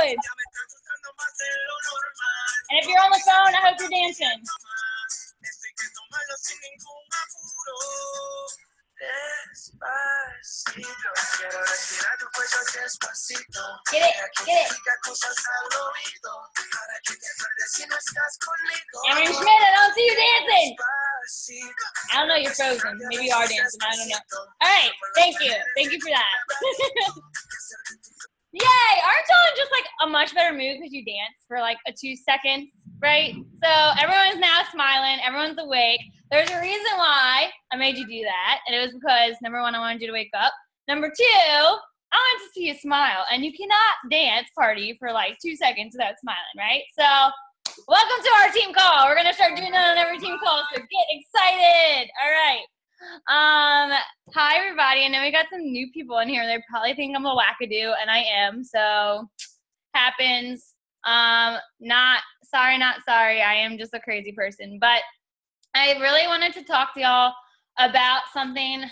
good. And if you're on the phone, I hope you're dancing. Get it, get it. Aaron Schmidt, I don't see you dancing. I don't know, you're frozen. Maybe you are dancing, I don't know. All right, thank you. Thank you for that. Yay! Aren't y'all in just like a much better mood because you danced for like 2 seconds, right? So everyone's now smiling, everyone's awake. There's a reason why I made you do that, and it was because, number one, I wanted you to wake up. Number two, I wanted to see you smile, and you cannot dance party for like 2 seconds without smiling, right? So welcome to our team call. We're going to start doing that on every team call, so get excited. All right. Hi, everybody. I know we got some new people in here. They probably think I'm a wackadoo, and I am, so happens. Not sorry. I am just a crazy person, but I really wanted to talk to y'all about something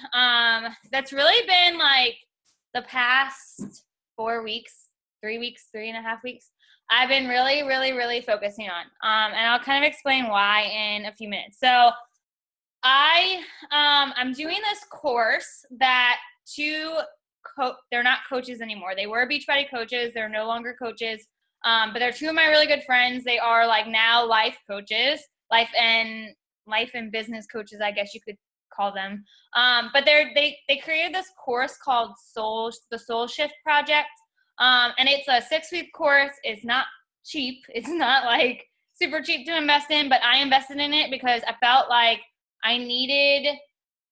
that's really been like the past 4 weeks, 3 weeks, 3.5 weeks. I've been really focusing on, and I'll kind of explain why in a few minutes. So I'm doing this course that they're not coaches anymore. They were Beachbody coaches. They're no longer coaches, but they're two of my really good friends. They are like now life coaches, life and business coaches, I guess you could call them. But they created this course called the Soul Shift Project. And it's a 6-week course. It's not cheap. It's not like super cheap to invest in, but I invested in it because I felt like I needed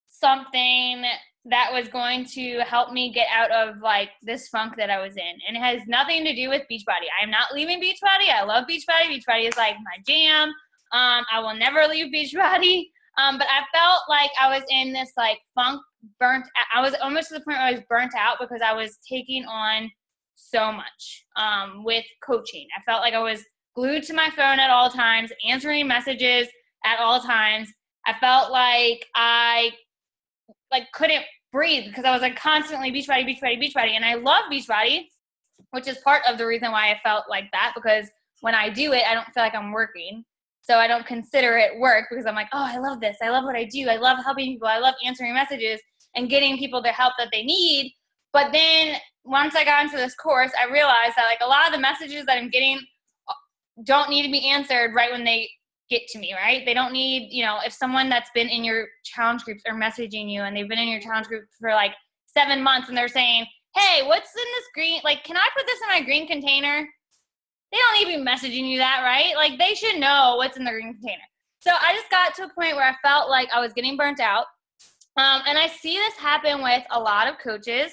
something that was going to help me get out of like this funk that I was in. And it has nothing to do with Beachbody. I am not leaving Beachbody. I love Beachbody. Beachbody is like my jam. I will never leave Beachbody. But I felt like I was in this like funk, I was almost to the point where I was burnt out because I was taking on so much with coaching. I felt like I was glued to my phone at all times, answering messages at all times. I felt like I couldn't breathe because I was like constantly Beachbody. And I love Beachbody, which is part of the reason why I felt like that, because when I do it, I don't feel like I'm working. So I don't consider it work because I'm like, oh, I love this. I love what I do. I love helping people. I love answering messages and getting people the help that they need. But then once I got into this course, I realized that like a lot of the messages that I'm getting don't need to be answered right when they get to me, right? They don't need, if someone that's been in your challenge groups are messaging you and they've been in your challenge group for like 7 months and they're saying, hey, what's in this green, like, can I put this in my green container? They don't need to be messaging you that, right? Like, they should know what's in the green container. So I just got to a point where I felt like I was getting burnt out. And I see this happen with a lot of coaches,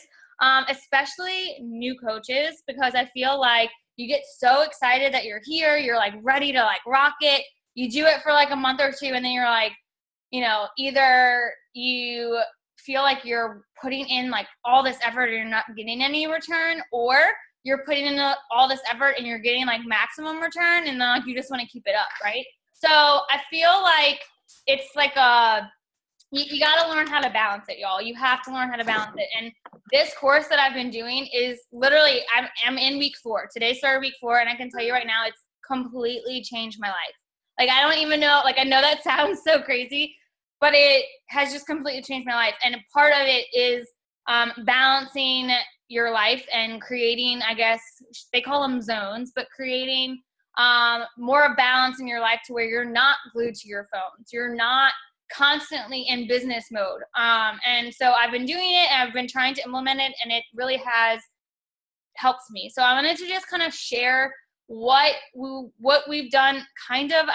especially new coaches, because I feel like you get so excited that you're here. You're like ready to like rock it. You do it for like a month or two, and then you're like, either you feel like you're putting in like all this effort and you're not getting any return, or you're putting in all this effort and you're getting like maximum return, and then like you just want to keep it up, right? So I feel like it's like you got to learn how to balance it, y'all. You have to learn how to balance it. And this course that I've been doing is literally, I'm in week 4. Today started week 4, and I can tell you right now, it's completely changed my life. Like, I don't even know, like, I know that sounds so crazy, but it has just completely changed my life. And part of it is balancing your life and creating, I guess, they call them zones, but creating more balance in your life to where you're not glued to your phones. You're not constantly in business mode. And so I've been doing it, and I've been trying to implement it, and it really has helped me. So I wanted to just kind of share what we've done, kind of.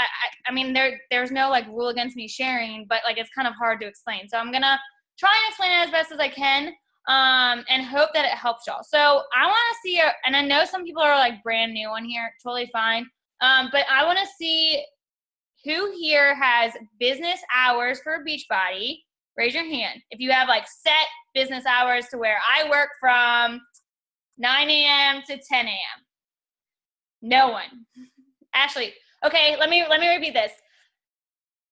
I mean, there's no like rule against me sharing, but like it's kind of hard to explain. So I'm gonna try and explain it as best as I can, and hope that it helps y'all. So I want to see, and I know some people are like brand new on here, totally fine. But I want to see who here has business hours for Beachbody. Raise your hand. If you have like set business hours to where I work from 9 a.m. to 10 a.m. No one. Ashley, okay, let me repeat this.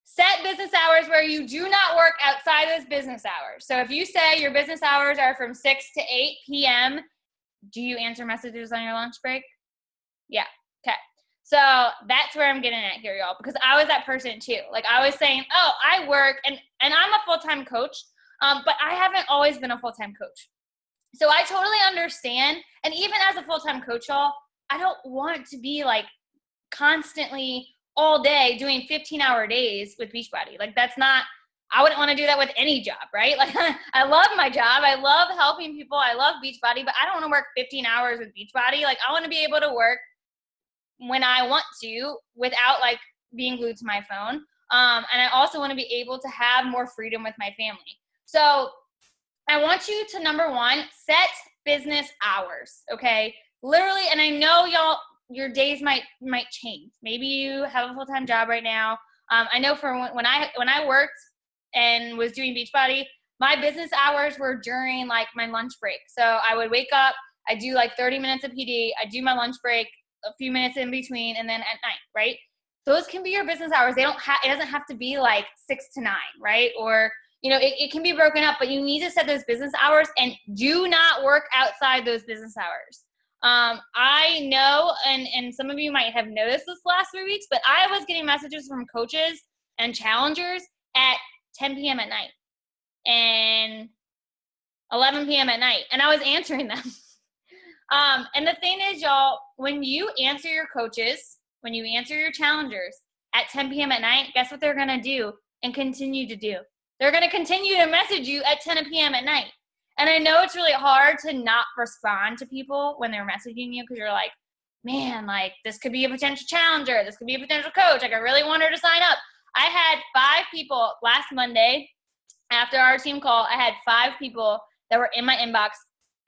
Set business hours where you do not work outside those business hours. So if you say your business hours are from 6 to 8 p.m., do you answer messages on your lunch break? Yeah. Okay. So that's where I'm getting at here, y'all, because I was that person too. Like I was saying, oh, I work and I'm a full-time coach, but I haven't always been a full-time coach. So I totally understand. And even as a full-time coach, y'all, I don't want to be like constantly all day doing 15-hour days with Beachbody. Like that's not, I wouldn't want to do that with any job, right? Like I love my job. I love helping people. I love Beachbody, but I don't want to work 15 hours with Beachbody. Like I want to be able to work when I want to without like being glued to my phone. And I also want to be able to have more freedom with my family. So I want you to, number one, set business hours, okay? Literally, and I know y'all, your days might change. Maybe you have a full-time job right now. I know for when I worked and was doing Beachbody, my business hours were during like my lunch break. So I would wake up, I do like 30 minutes of PD, I do my lunch break, a few minutes in between, and then at night, right? Those can be your business hours. It doesn't have to be like 6 to 9, right? Or, you know, it can be broken up, but you need to set those business hours and do not work outside those business hours. I know, and some of you might have noticed this last 3 weeks, but I was getting messages from coaches and challengers at 10 p.m. at night and 11 p.m. at night, and I was answering them. And the thing is, y'all, when you answer your coaches, when you answer your challengers at 10 p.m. at night, guess what they're going to do and continue to do? They're going to continue to message you at 10 p.m. at night. And I know it's really hard to not respond to people when they're messaging you because you're like, man, like this could be a potential challenger. This could be a potential coach. Like I really want her to sign up. I had 5 people last Monday after our team call. I had 5 people that were in my inbox.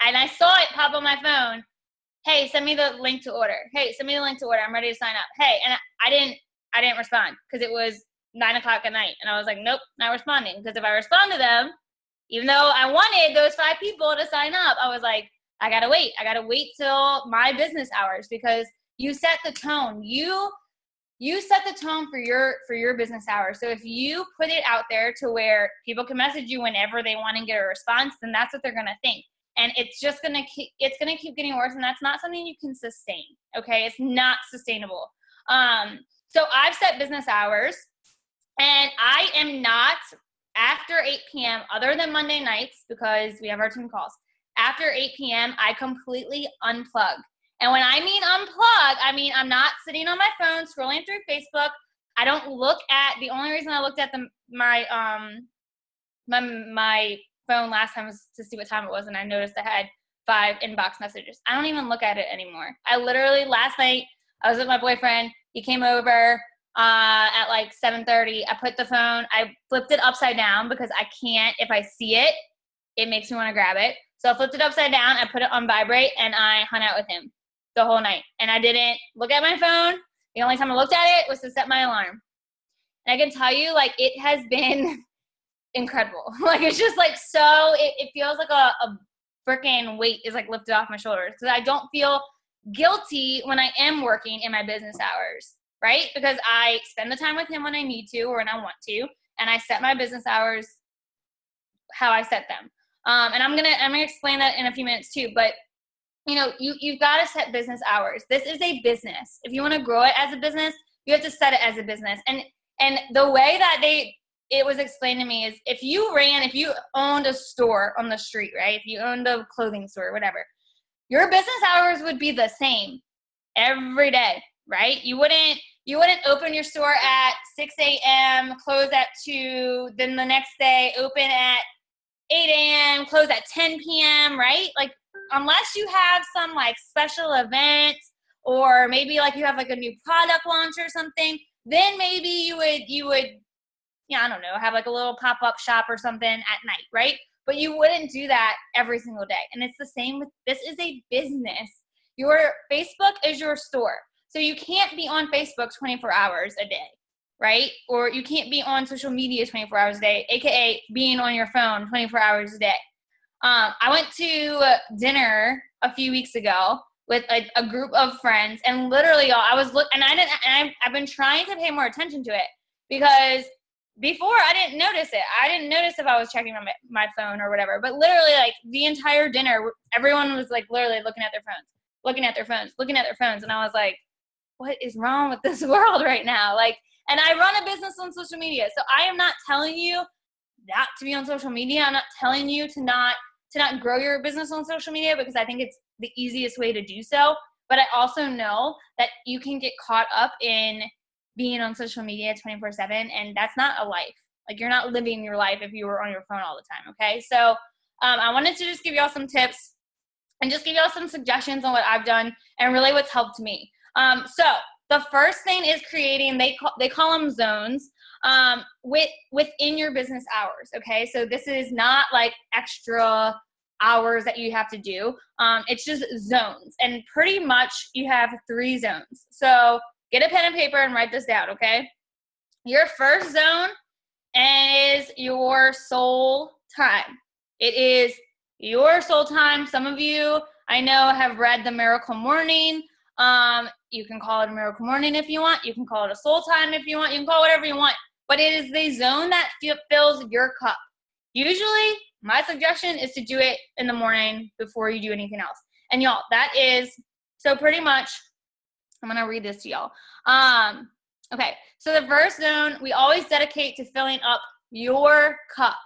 And I saw it pop on my phone. Hey, send me the link to order. Hey, send me the link to order. I'm ready to sign up. Hey, and I didn't respond because it was 9 o'clock at night. And I was like, nope, not responding. Because if I respond to them, even though I wanted those 5 people to sign up, I was like, I gotta wait. I gotta wait till my business hours because you set the tone. You set the tone for your business hours. So if you put it out there to where people can message you whenever they want to get a response, then that's what they're gonna think. And it's just gonna keep getting worse, and that's not something you can sustain. Okay, it's not sustainable. So I've set business hours, and I am not after 8 p.m. other than Monday nights because we have our team calls. After 8 p.m., I completely unplug. And when I mean unplug, I mean I'm not sitting on my phone scrolling through Facebook. I don't look at. The only reason I looked at my phone last time was to see what time it was, and I noticed I had 5 inbox messages. I don't even look at it anymore. I literally, last night, I was with my boyfriend. He came over at like 7:30. I flipped it upside down because I can't, if I see it, it makes me want to grab it. So I flipped it upside down, I put it on vibrate, and I hung out with him the whole night. And I didn't look at my phone. The only time I looked at it was to set my alarm. And I can tell you, like, it has been incredible. Like it's just like it feels like a freaking weight is like lifted off my shoulders because I don't feel guilty when I am working in my business hours, right? Because I spend the time with him when I need to or when I want to, and I set my business hours how I set them. And I'm gonna explain that in a few minutes too. But you know, you've got to set business hours. This is a business. If you want to grow it as a business, you have to set it as a business. And the way that it was explained to me is if you owned a store on the street, right? If you owned a clothing store, whatever, your business hours would be the same every day, right? You wouldn't open your store at 6 a.m., close at 2, then the next day open at 8 a.m., close at 10 p.m., right? Like unless you have some like special event or maybe like you have like a new product launch or something, then maybe you would I don't know, have like a little pop-up shop or something at night, right? But you wouldn't do that every single day. And it's the same with, this is a business. Your Facebook is your store. So you can't be on Facebook 24 hours a day, right? Or you can't be on social media 24 hours a day, AKA being on your phone 24 hours a day. I went to dinner a few weeks ago with a group of friends, and literally, I've been trying to pay more attention to it because before I didn't notice it. I didn't notice if I was checking my phone or whatever. But literally, like the entire dinner, everyone was like literally looking at their phones. looking at their phones. And I was like, what is wrong with this world right now? Like, and I run a business on social media. So I am not telling you not to be on social media. I'm not telling you to not grow your business on social media, because I think it's the easiest way to do so. But I also know that you can get caught up in being on social media 24/7, and that's not a life. Like, you're not living your life if you were on your phone all the time, okay? So I wanted to just give y'all some tips and just give y'all some suggestions on what I've done and really what's helped me. So the first thing is creating, they call them zones, within your business hours, okay? So this is not like extra hours that you have to do. It's just zones, and pretty much you have 3 zones. So get a pen and paper and write this down, okay? Your first zone is your soul time. It is your soul time. Some of you, I know, have read The Miracle Morning. You can call it a miracle morning if you want. You can call it a soul time if you want. You can call it whatever you want. But it is the zone that fills your cup. Usually, my suggestion is to do it in the morning before you do anything else. And y'all, that is, so pretty much, I'm going to read this to y'all. Okay, so the first zone, we always dedicate to filling up your cup.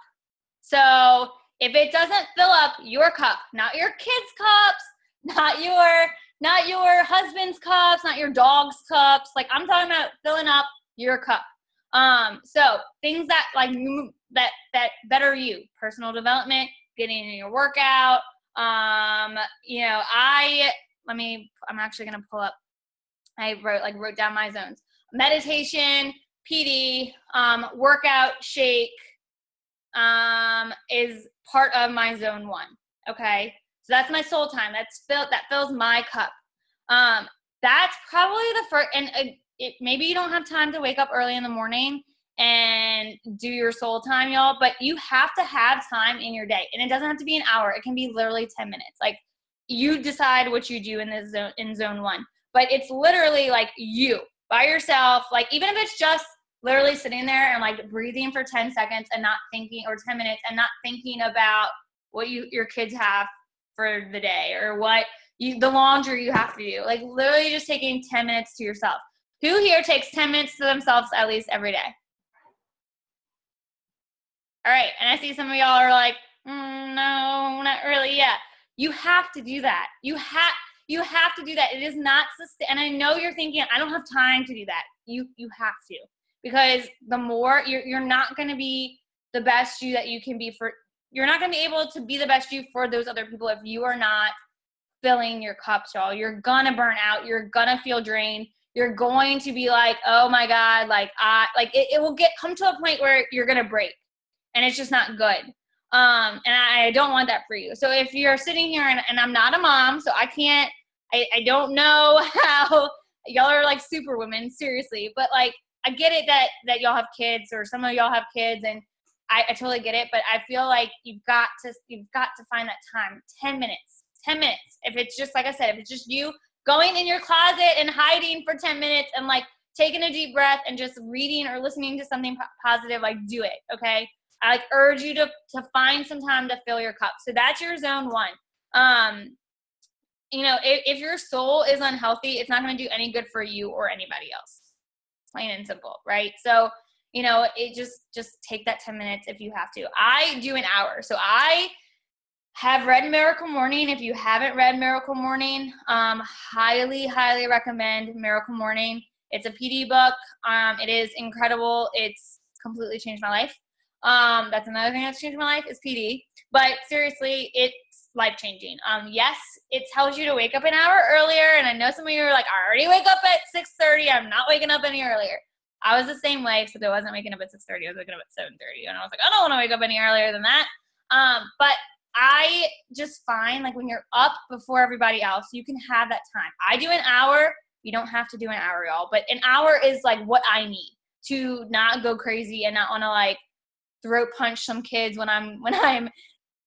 So if it doesn't fill up your cup, not your kids' cups, not your husband's cups, not your dog's cups, like, I'm talking about filling up your cup. So things that like that better you, personal development, getting in your workout. You know, I'm actually going to pull up, I wrote down my zones: meditation, PD, workout, shake, is part of my zone 1. Okay. So that's my soul time. That fills my cup. That's probably the first, and maybe you don't have time to wake up early in the morning and do your soul time, y'all, but you have to have time in your day. And it doesn't have to be an hour. It can be literally 10 minutes. Like, you decide what you do in this zone, in zone 1. But it's literally like you by yourself. Like, even if it's just literally sitting there and like breathing for 10 seconds and not thinking, or 10 minutes and not thinking about what your kids have for the day, or what the laundry you have to do. Like, literally just taking 10 minutes to yourself. Who here takes 10 minutes to themselves at least every day? All right. And I see some of y'all are like, no, not really yet. You have to do that. You have to do that. It is not and I know you're thinking, I don't have time to do that. You have to, because the more you're not going to be the best you that you can be you're not going to be able to be the best you for those other people if you are not filling your cups, y'all. You're going to burn out. You're going to feel drained. You're going to be like, oh my God, it will come to a point where you're going to break, and it's just not good. And I don't want that for you. So if you're sitting here, and I'm not a mom, so I don't know how y'all are like superwomen, seriously, but like, I get it that y'all have kids, or some of y'all have kids, and I totally get it, but I feel like you've got to find that time, 10 minutes. If it's just, like I said, if it's just you going in your closet and hiding for 10 minutes and like taking a deep breath and just reading or listening to something positive, like, do it. Okay. I like urge you to find some time to fill your cup. So that's your zone 1. You know, if your soul is unhealthy, it's not going to do any good for you or anybody else. Plain and simple. Right. So, you know, it just take that 10 minutes if you have to. I do an hour. So I have read Miracle Morning. If you haven't read Miracle Morning, highly, highly recommend Miracle Morning. It's a PD book. It is incredible. It's completely changed my life. That's another thing that's changed my life is PD. But seriously, it's life-changing. Yes, it tells you to wake up an hour earlier. And I know some of you are like, I already wake up at 6:30. I'm not waking up any earlier. I was the same way, except I wasn't waking up at 6:30. I was waking up at 7:30. And I was like, I don't want to wake up any earlier than that. But I just find, like, when you're up before everybody else, you can have that time. I do an hour. You don't have to do an hour, y'all. But an hour is, like, what I need to not go crazy and not want to, like, throat punch some kids when I'm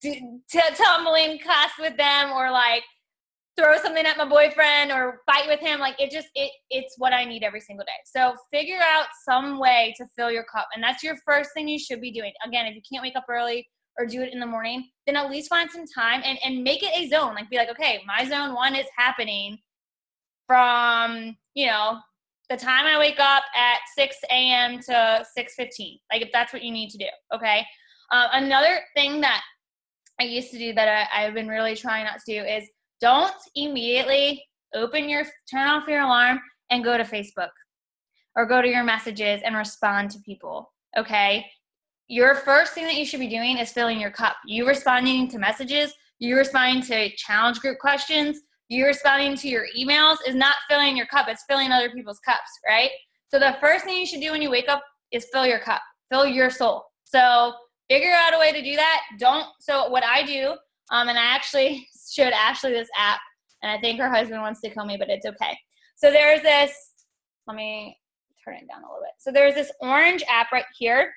tumbling class with them, or, like, throw something at my boyfriend or fight with him. Like, it's what I need every single day. So figure out some way to fill your cup. And that's your first thing you should be doing. Again, if you can't wake up early, or do it in the morning, then at least find some time and make it a zone. Like be like, okay, my zone 1 is happening from, you know, the time I wake up at 6 a.m. to 6:15. Like if that's what you need to do, okay? Another thing that I used to do that I've been really trying not to do is don't immediately turn off your alarm and go to Facebook or go to your messages and respond to people, okay? Your first thing that you should be doing is filling your cup. You responding to messages, you responding to challenge group questions, you responding to your emails is not filling your cup. It's filling other people's cups, right? So the first thing you should do when you wake up is fill your cup, fill your soul. So figure out a way to do that. So what I do, and I actually showed Ashley this app, and I think her husband wants to kill me, but it's okay. So there's this, let me turn it down a little bit. So there's this orange app right here.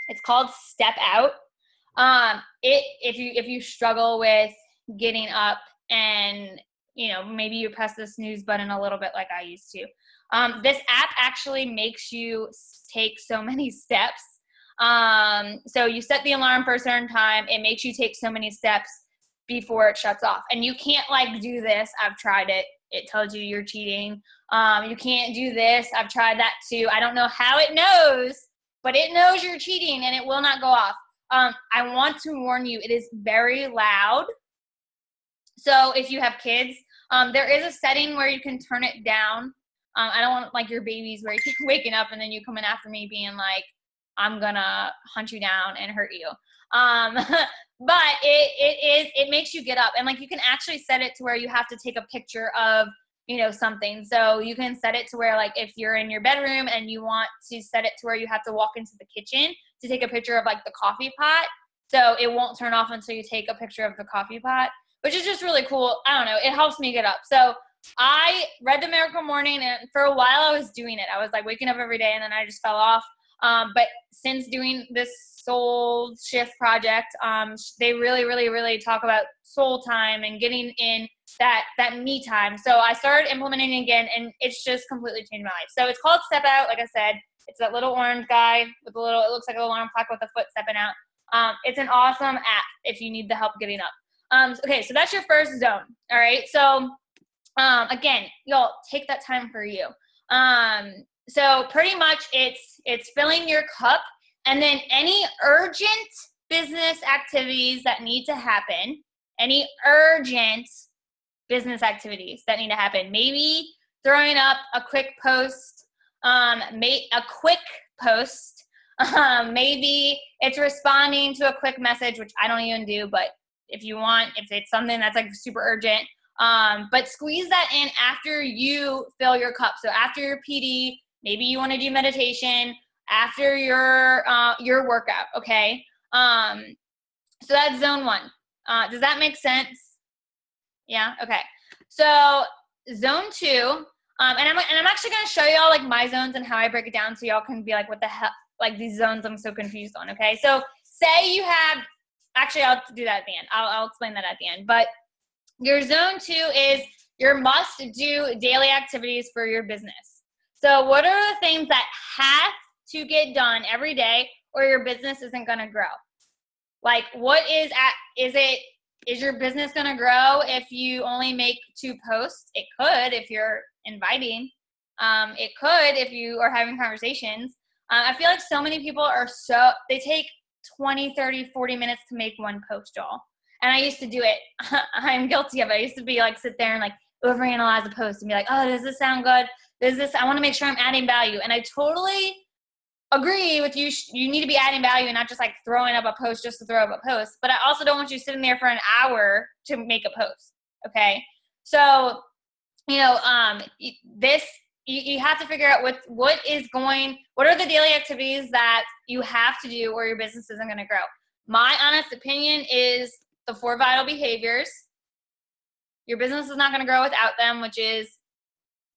It's called Step Out. If you struggle with getting up and, you know, maybe you press the snooze button a little bit like I used to. This app actually makes you take so many steps. So you set the alarm for a certain time. It makes you take so many steps before it shuts off. And you can't like do this. I've tried it. It tells you you're cheating. You can't do this. I've tried that too. I don't know how it knows, but it knows you're cheating and it will not go off. I want to warn you, it is very loud. So if you have kids, there is a setting where you can turn it down. I don't want like your babies where you're waking up and then you come in after me being like, I'm gonna hunt you down and hurt you. But it makes you get up, and like you can actually set it to where you have to take a picture of, you know, something. So you can set it to where like if you're in your bedroom and you want to set it to where you have to walk into the kitchen to take a picture of like the coffee pot. So it won't turn off until you take a picture of the coffee pot, which is just really cool. I don't know. It helps me get up. So I read the Miracle Morning, and for a while I was doing it. I was like waking up every day, and then I just fell off. But since doing this soul shift project, they really, really, really talk about soul time and getting in that me time. So I started implementing it again, and it's just completely changed my life. So it's called Step Out. Like I said, it's that little orange guy with a little, it looks like an alarm clock with a foot stepping out. It's an awesome app if you need the help getting up. Okay, so that's your first zone. All right. So again, y'all take that time for you. So pretty much it's filling your cup, and then any urgent business activities that need to happen, maybe throwing up a quick post, maybe it's responding to a quick message, which I don't even do, but if you want, if it's something that's like super urgent, but squeeze that in after you fill your cup. So after your PD, maybe you want to do meditation after your workout. Okay. So that's zone 1. Does that make sense? Yeah. Okay. So zone 2, and I'm actually going to show y'all like my zones and how I break it down. So y'all can be like, what the hell, like these zones I'm so confused on. Okay. So say you have, actually I'll do that at the end. I'll explain that at the end, but your zone 2 is your must do daily activities for your business. So what are the things that have to get done every day or your business isn't going to grow? Like is your business going to grow if you only make 2 posts? It could if you're inviting. It could if you are having conversations. I feel like so many people they take 20, 30, 40 minutes to make 1 post, y'all. And I used to do it. I'm guilty of it. I used to be like, sit there and like overanalyze a post and be like, oh, does this sound good? I want to make sure I'm adding value. And I totally agree with you. You need to be adding value and not just like throwing up a post just to throw up a post. But I also don't want you sitting there for an hour to make a post. Okay. So, you know, you have to figure out what are the daily activities that you have to do or your business isn't going to grow. My honest opinion is the 4 vital behaviors. Your business is not going to grow without them, which is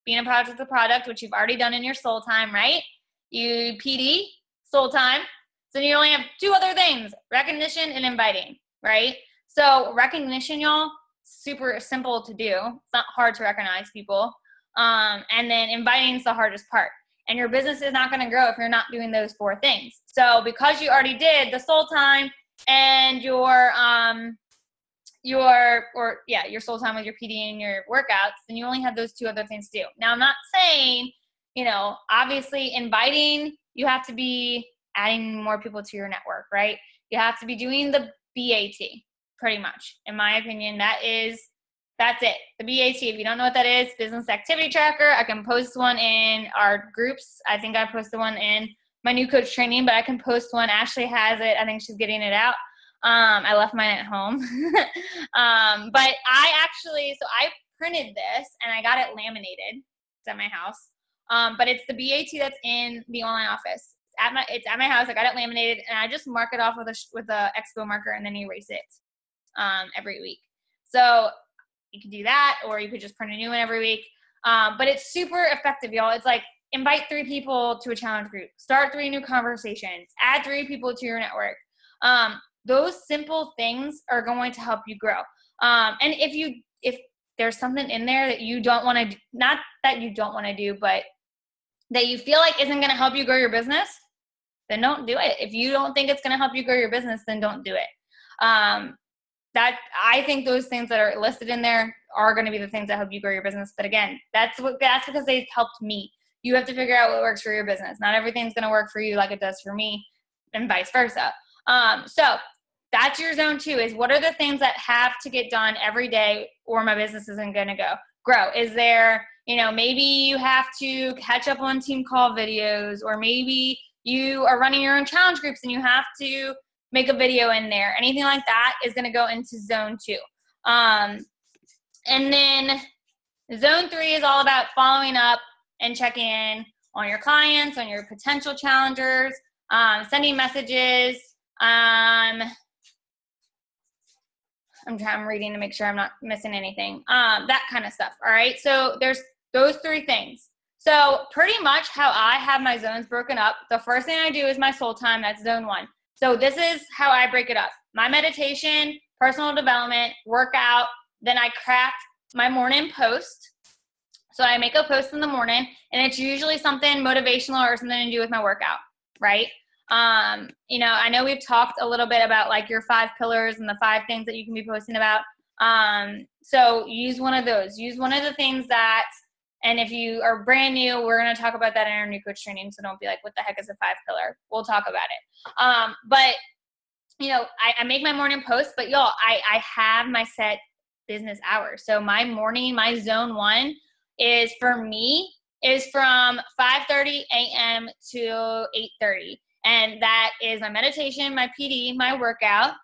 being a product of the product, which you've already done in your soul time, right? You PD, soul time. So you only have 2 other things, recognition and inviting, right? So recognition, y'all, super simple to do. It's not hard to recognize people. And then inviting is the hardest part. And your business is not going to grow if you're not doing those 4 things. So because you already did the soul time and your soul time with your PD and your workouts, then you only have those two other things to do. Now, I'm not saying, obviously inviting, you have to be adding more people to your network, right? You have to be doing the BAT, pretty much. In my opinion, that's it. The BAT, if you don't know what that is, business activity tracker. I can post one in our groups. I think I posted one in my new coach training, but I can post one. Ashley has it. I think she's getting it out. I left mine at home. But I printed this and I got it laminated. It's at my house. But it's the BAT that's in the online office. It's at my house. I got it laminated and I just mark it off with a Expo marker and then erase it every week. So you could do that, or you could just print a new one every week. But it's super effective, y'all. It's like, invite 3 people to a challenge group, start 3 new conversations, add 3 people to your network. Those simple things are going to help you grow. And if there's something in there that you don't want to, not that you don't want to do, but that you feel like isn't going to help you grow your business, then don't do it. If you don't think it's going to help you grow your business, then don't do it. I think those things that are listed in there are going to be the things that help you grow your business. But again, that's because they've helped me. You have to figure out what works for your business. Not everything's going to work for you like it does for me, and vice versa. So that's your zone 2, is what are the things that have to get done every day or my business isn't going to grow? Is there, maybe you have to catch up on team call videos, or maybe you are running your own challenge groups and you have to make a video in there. Anything like that is going to go into zone 2. And then zone 3 is all about following up and checking in on your clients, on your potential challengers, sending messages. I'm reading to make sure I'm not missing anything. That kind of stuff. All right. So there's those 3 things. So pretty much how I have my zones broken up, the first thing I do is my soul time. That's zone 1. So this is how I break it up. My meditation, personal development, workout. Then I craft my morning post. So I make a post in the morning, and it's usually something motivational or something to do with my workout, right? I know we've talked a little bit about like your 5 pillars and the 5 things that you can be posting about. So use one of those. Use one of the things that, and if you are brand new, we're going to talk about that in our new coach training. So don't be like, what the heck is a 5 pillar? We'll talk about it. But I make my morning post, but y'all, I have my set business hours. So my morning, my zone 1 is from 5:30 a.m. to 8:30. And that is my meditation, my PD, my workout,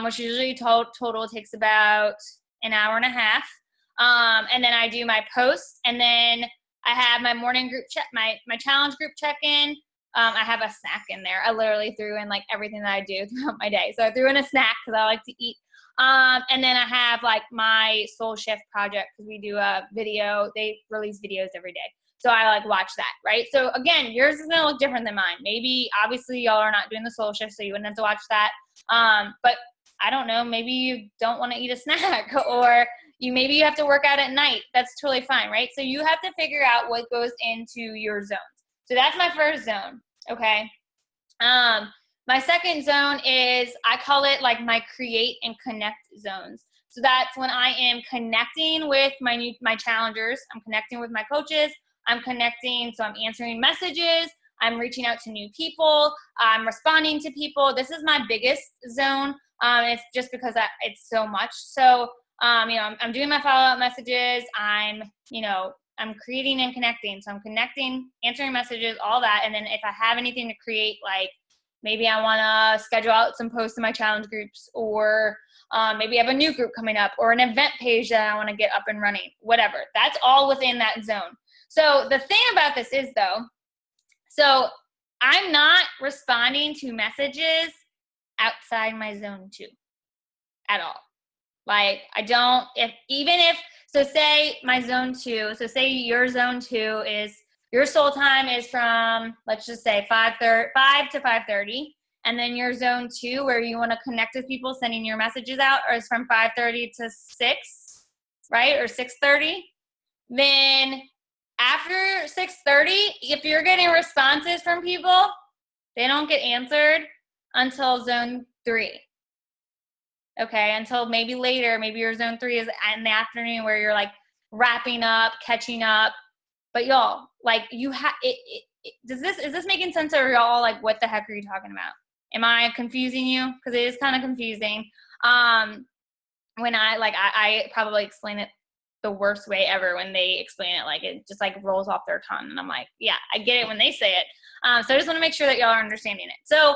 which usually total takes about an hour and a half. And then I do my post, and then I have my morning group check, my challenge group check-in. I have a snack in there. I literally threw in like everything that I do throughout my day. So I threw in a snack because I like to eat. And then I have like my Soul Shift project, because we do a video. They release videos every day. So I like watch that, right? So again, yours is going to look different than mine. Maybe obviously y'all are not doing the Soul Shift, so you wouldn't have to watch that. But I don't know, maybe you don't want to eat a snack, or maybe you have to work out at night. That's totally fine, right? So you have to figure out what goes into your zones. So that's my first zone, okay? My second zone is, I call it like my create and connect zones. So that's when I am connecting with my challengers. I'm connecting with my coaches. I'm connecting, so I'm answering messages. I'm reaching out to new people. I'm responding to people. This is my biggest zone. It's just because it's so much. So, I'm doing my follow-up messages. I'm creating and connecting. So I'm connecting, answering messages, all that. And then if I have anything to create, like maybe I want to schedule out some posts in my challenge groups, or maybe I have a new group coming up, or an event page that I want to get up and running, whatever. That's all within that zone. So the thing about this is, though, so I'm not responding to messages outside my zone 2 at all. Like so say my zone 2, so say your zone 2 is, your soul time is from, let's just say 5 to 5:30. And then your zone 2, where you want to connect with people, sending your messages out, or is from 5:30 to 6, right? Or 6:30. Then after 6:30, if you're getting responses from people, they don't get answered until zone 3. Okay, until maybe later, maybe your zone 3 is in the afternoon where you're like wrapping up, catching up. But y'all, like you have is this making sense, or y'all like what the heck are you talking about? Am I confusing you? Because it is kind of confusing. When I probably explain it the worst way ever when they explain it, like it just like rolls off their tongue, and I'm like, yeah, I get it when they say it. So I just want to make sure that y'all are understanding it. So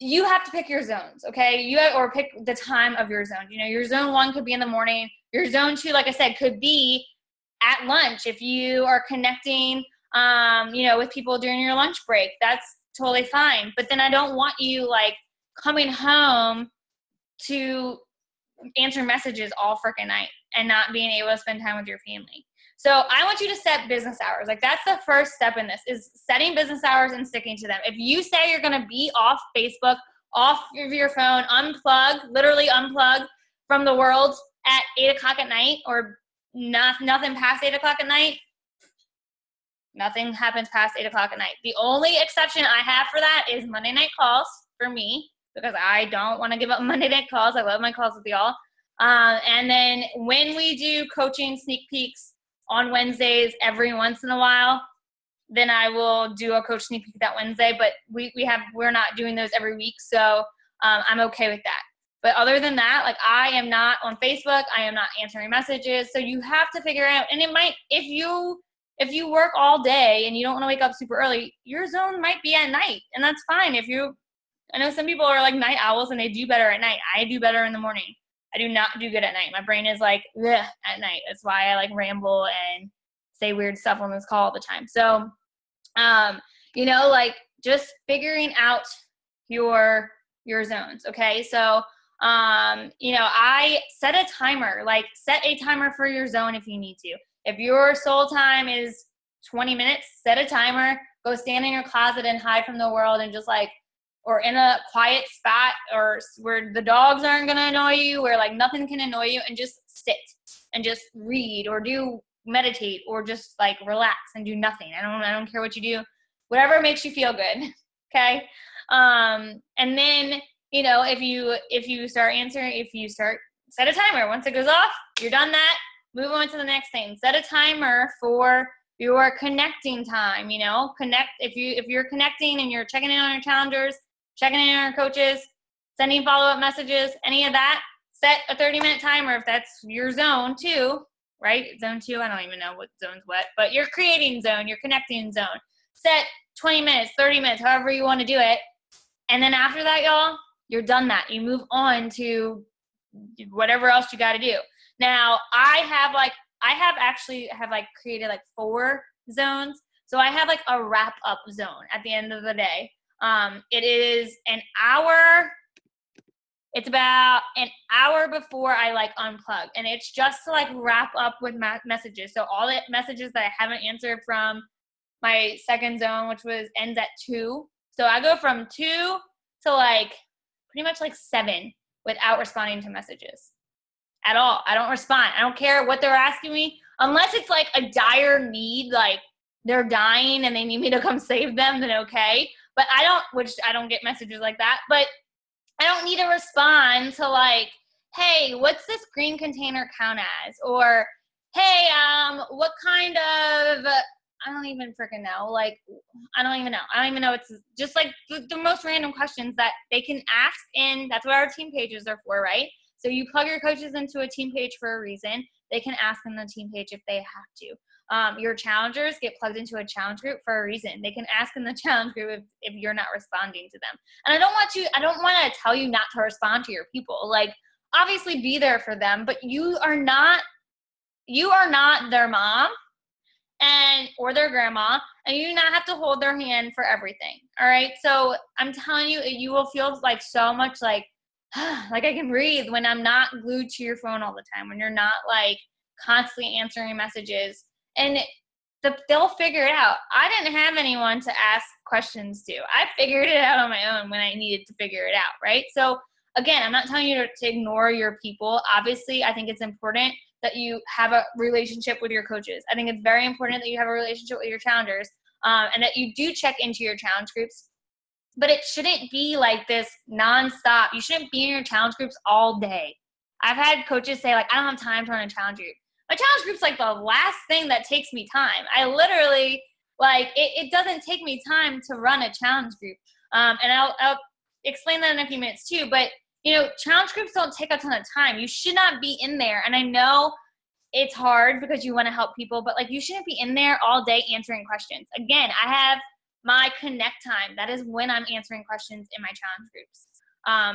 you have to pick your zones, okay? Or pick the time of your zone. You know, your zone 1 could be in the morning. Your zone 2, like I said, could be at lunch. If you are connecting, with people during your lunch break, that's totally fine. But then I don't want you like coming home to answer messages all freaking night and not being able to spend time with your family. So I want you to set business hours. Like that's the first step in this, is setting business hours and sticking to them. If you say you're going to be off Facebook, off of your phone, literally unplug from the world at 8 o'clock at night, or nothing past 8 o'clock at night, nothing happens past 8 o'clock at night. The only exception I have for that is Monday night calls for me, because I don't want to give up Monday night calls. I love my calls with y'all. And then when we do coaching sneak peeks on Wednesdays every once in a while, then I will do a coach sneak peek that Wednesday. But we're not doing those every week, so I'm okay with that. But other than that, like I am not on Facebook. I am not answering messages. So you have to figure out, and it might, if you work all day and you don't want to wake up super early, your zone might be at night, and that's fine. I know some people are like night owls and they do better at night. I do better in the morning. I do not do good at night. My brain is like ugh at night. That's why I like ramble and say weird stuff on this call all the time. So, like just figuring out your zones. Okay. So, I set a timer, like set a timer for your zone if you need to. If your soul time is 20 minutes, set a timer, go stand in your closet and hide from the world, and just like, or in a quiet spot, or where the dogs aren't going to annoy you, where like nothing can annoy you, and just sit and just read or meditate or just like relax and do nothing. I don't care what you do, whatever makes you feel good. Okay. And then, if you start answering, set a timer. Once it goes off, you're done that, move on to the next thing. Set a timer for your connecting time, connect. If you're connecting and you're checking in on your calendars, checking in on your coaches, sending follow-up messages, any of that, set a 30-minute timer if that's your zone 2, right? Zone 2, I don't even know what zone's what, but your creating zone, your connecting zone. Set 20 minutes, 30 minutes, however you want to do it. And then after that, y'all, you're done that. You move on to whatever else you got to do. Now, I have created like 4 zones. So I have like a wrap up zone at the end of the day. It is an hour. It's about an hour before I like unplug, and it's just to like wrap up with messages. So all the messages that I haven't answered from my second zone, which ends at 2. So I go from 2 to like pretty much like 7 without responding to messages at all. I don't respond. I don't care what they're asking me, unless it's like a dire need, like they're dying and they need me to come save them, then okay. But I don't get messages like that. But I don't need to respond to like, hey, what's this green container count as? Or, hey, what kind of, I don't even freaking know. Like, I don't even know. It's just like the most random questions that they can ask, and that's what our team pages are for, right? So you plug your coaches into a team page for a reason. They can ask in the team page if they have to. Your challengers get plugged into a challenge group for a reason. They can ask in the challenge group if you're not responding to them. And I don't want to tell you not to respond to your people. Like, obviously be there for them, but you are not their mom or their grandma, and you do not have to hold their hand for everything. All right. So I'm telling you, you will feel like so much like I can breathe when I'm not glued to your phone all the time, when you're not like constantly answering messages, and they'll figure it out. I didn't have anyone to ask questions to. I figured it out on my own when I needed to figure it out. Right. So again, I'm not telling you to ignore your people. Obviously, I think it's important that you have a relationship with your coaches. I think it's very important that you have a relationship with your challengers, and that you do check into your challenge groups. but it shouldn't be like this nonstop. You shouldn't be in your challenge groups all day. I've had coaches say, like, I don't have time to run a challenge group. My challenge group's like the last thing that takes me time. I literally, like, it doesn't take me time to run a challenge group. And I'll explain that in a few minutes too. But, you know, challenge groups don't take a ton of time. You should not be in there. And I know it's hard because you want to help people, but, like, you shouldn't be in there all day answering questions. Again, I have my connect time. That is when I'm answering questions in my challenge groups.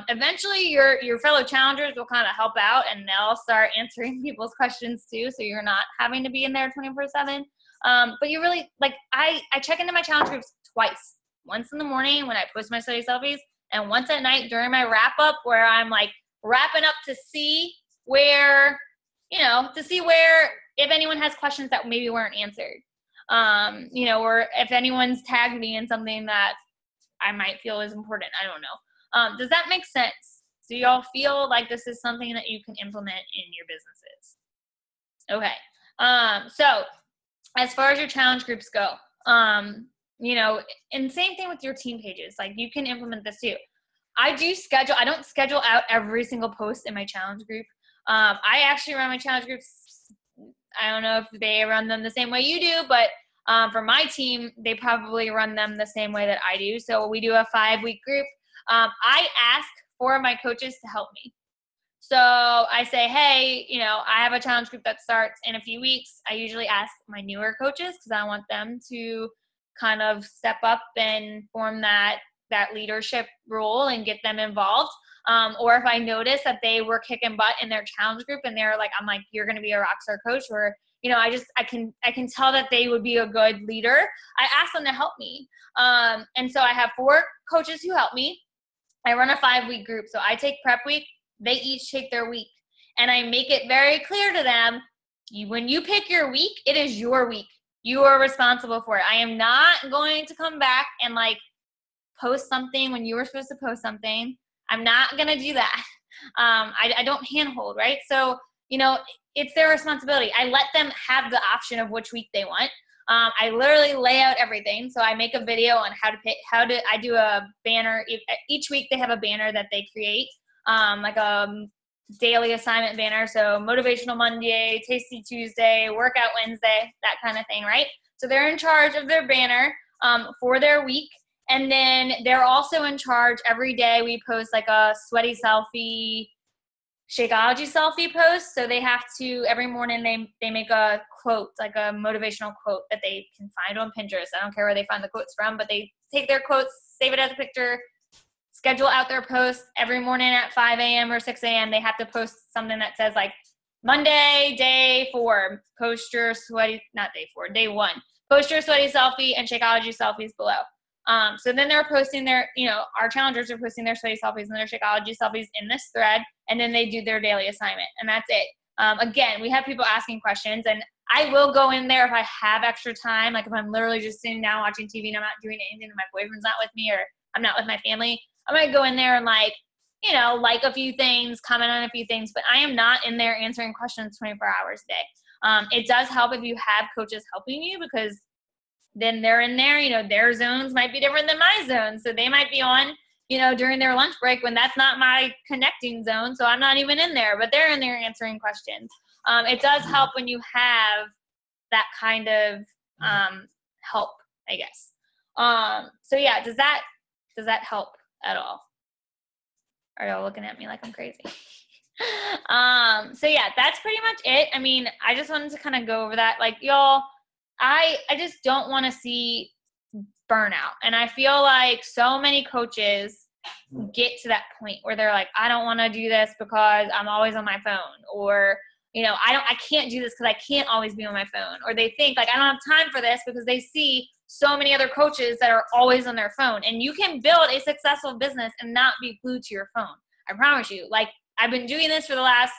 Eventually your fellow challengers will kind of help out and they'll start answering people's questions too. So you're not having to be in there 24/7. But you really, like, I check into my challenge groups twice. Once in the morning when I post my study selfies, and once at night during my wrap up where I'm like wrapping up to see where, you know, if anyone has questions that maybe weren't answered. You know, or if anyone's tagged me in something that I might feel is important. I don't know. Does that make sense? Do y'all feel like this is something that you can implement in your businesses? Okay. So as far as your challenge groups go, you know, and same thing with your team pages. Like, you can implement this too. I don't schedule out every single post in my challenge group. I actually run my challenge groups. I don't know if they run them the same way you do, but for my team, they probably run them the same way that I do. So we do a 5-week group. I ask for my coaches to help me. So I say, hey, you know, I have a challenge group that starts in a few weeks. I usually ask my newer coaches because I want them to kind of step up and form that leadership role and get them involved. Or if I notice that they were kicking butt in their challenge group and they're like, I'm like, you're going to be a rock star coach, or, you know, I can tell that they would be a good leader. I ask them to help me. And so I have 4 coaches who help me. I run a 5-week group. So I take prep week. They each take their week. And I make it very clear to them, when you pick your week, it is your week. You are responsible for it. I am not going to come back and, like, post something when you were supposed to post something. I'm not going to do that. I don't handhold, right? So, you know, it's their responsibility. I let them have the option of which week they want. I literally lay out everything. So I make a video on I do a banner. Each week they have a banner that they create, like a daily assignment banner. So Motivational Monday, Tasty Tuesday, Workout Wednesday, that kind of thing, right? So they're in charge of their banner for their week. And then they're also in charge. Every day we post like a sweaty selfie, Shakeology selfie post. So they have to, every morning they make a quote, like a motivational quote that they can find on Pinterest. I don't care where they find the quotes from, but they take their quotes, save it as a picture, schedule out their posts every morning at 5 a.m. or 6 a.m. They have to post something that says like Monday, day 4, post your sweaty, not day 4, day 1, post your sweaty selfie and Shakeology selfies below. So then they're posting their, you know, our challengers are posting their sweaty selfies and their Shakeology selfies in this thread, and then they do their daily assignment, and that's it. Again, we have people asking questions, and I will go in there if I have extra time, like if I'm literally just sitting down watching TV and I'm not doing anything and my boyfriend's not with me or I'm not with my family. I might go in there and, like, you know, like a few things, comment on a few things, but I am not in there answering questions 24 hours a day. It does help if you have coaches helping you, because then they're in there, you know, their zones might be different than my zone. So they might be on, you know, during their lunch break when that's not my connecting zone. So I'm not even in there, but they're in there answering questions. It does help when you have that kind of help, I guess. So yeah, does that help at all? Are y'all looking at me like I'm crazy? So yeah, that's pretty much it. I mean, I just wanted to kind of go over that. Like, y'all, I just don't want to see burnout. And I feel like so many coaches get to that point where they're like, I don't want to do this because I'm always on my phone, or, you know, I can't do this because I can't always be on my phone. Or they think like, I don't have time for this because they see so many other coaches that are always on their phone. And you can build a successful business and not be glued to your phone. I promise you. Like, I've been doing this for the last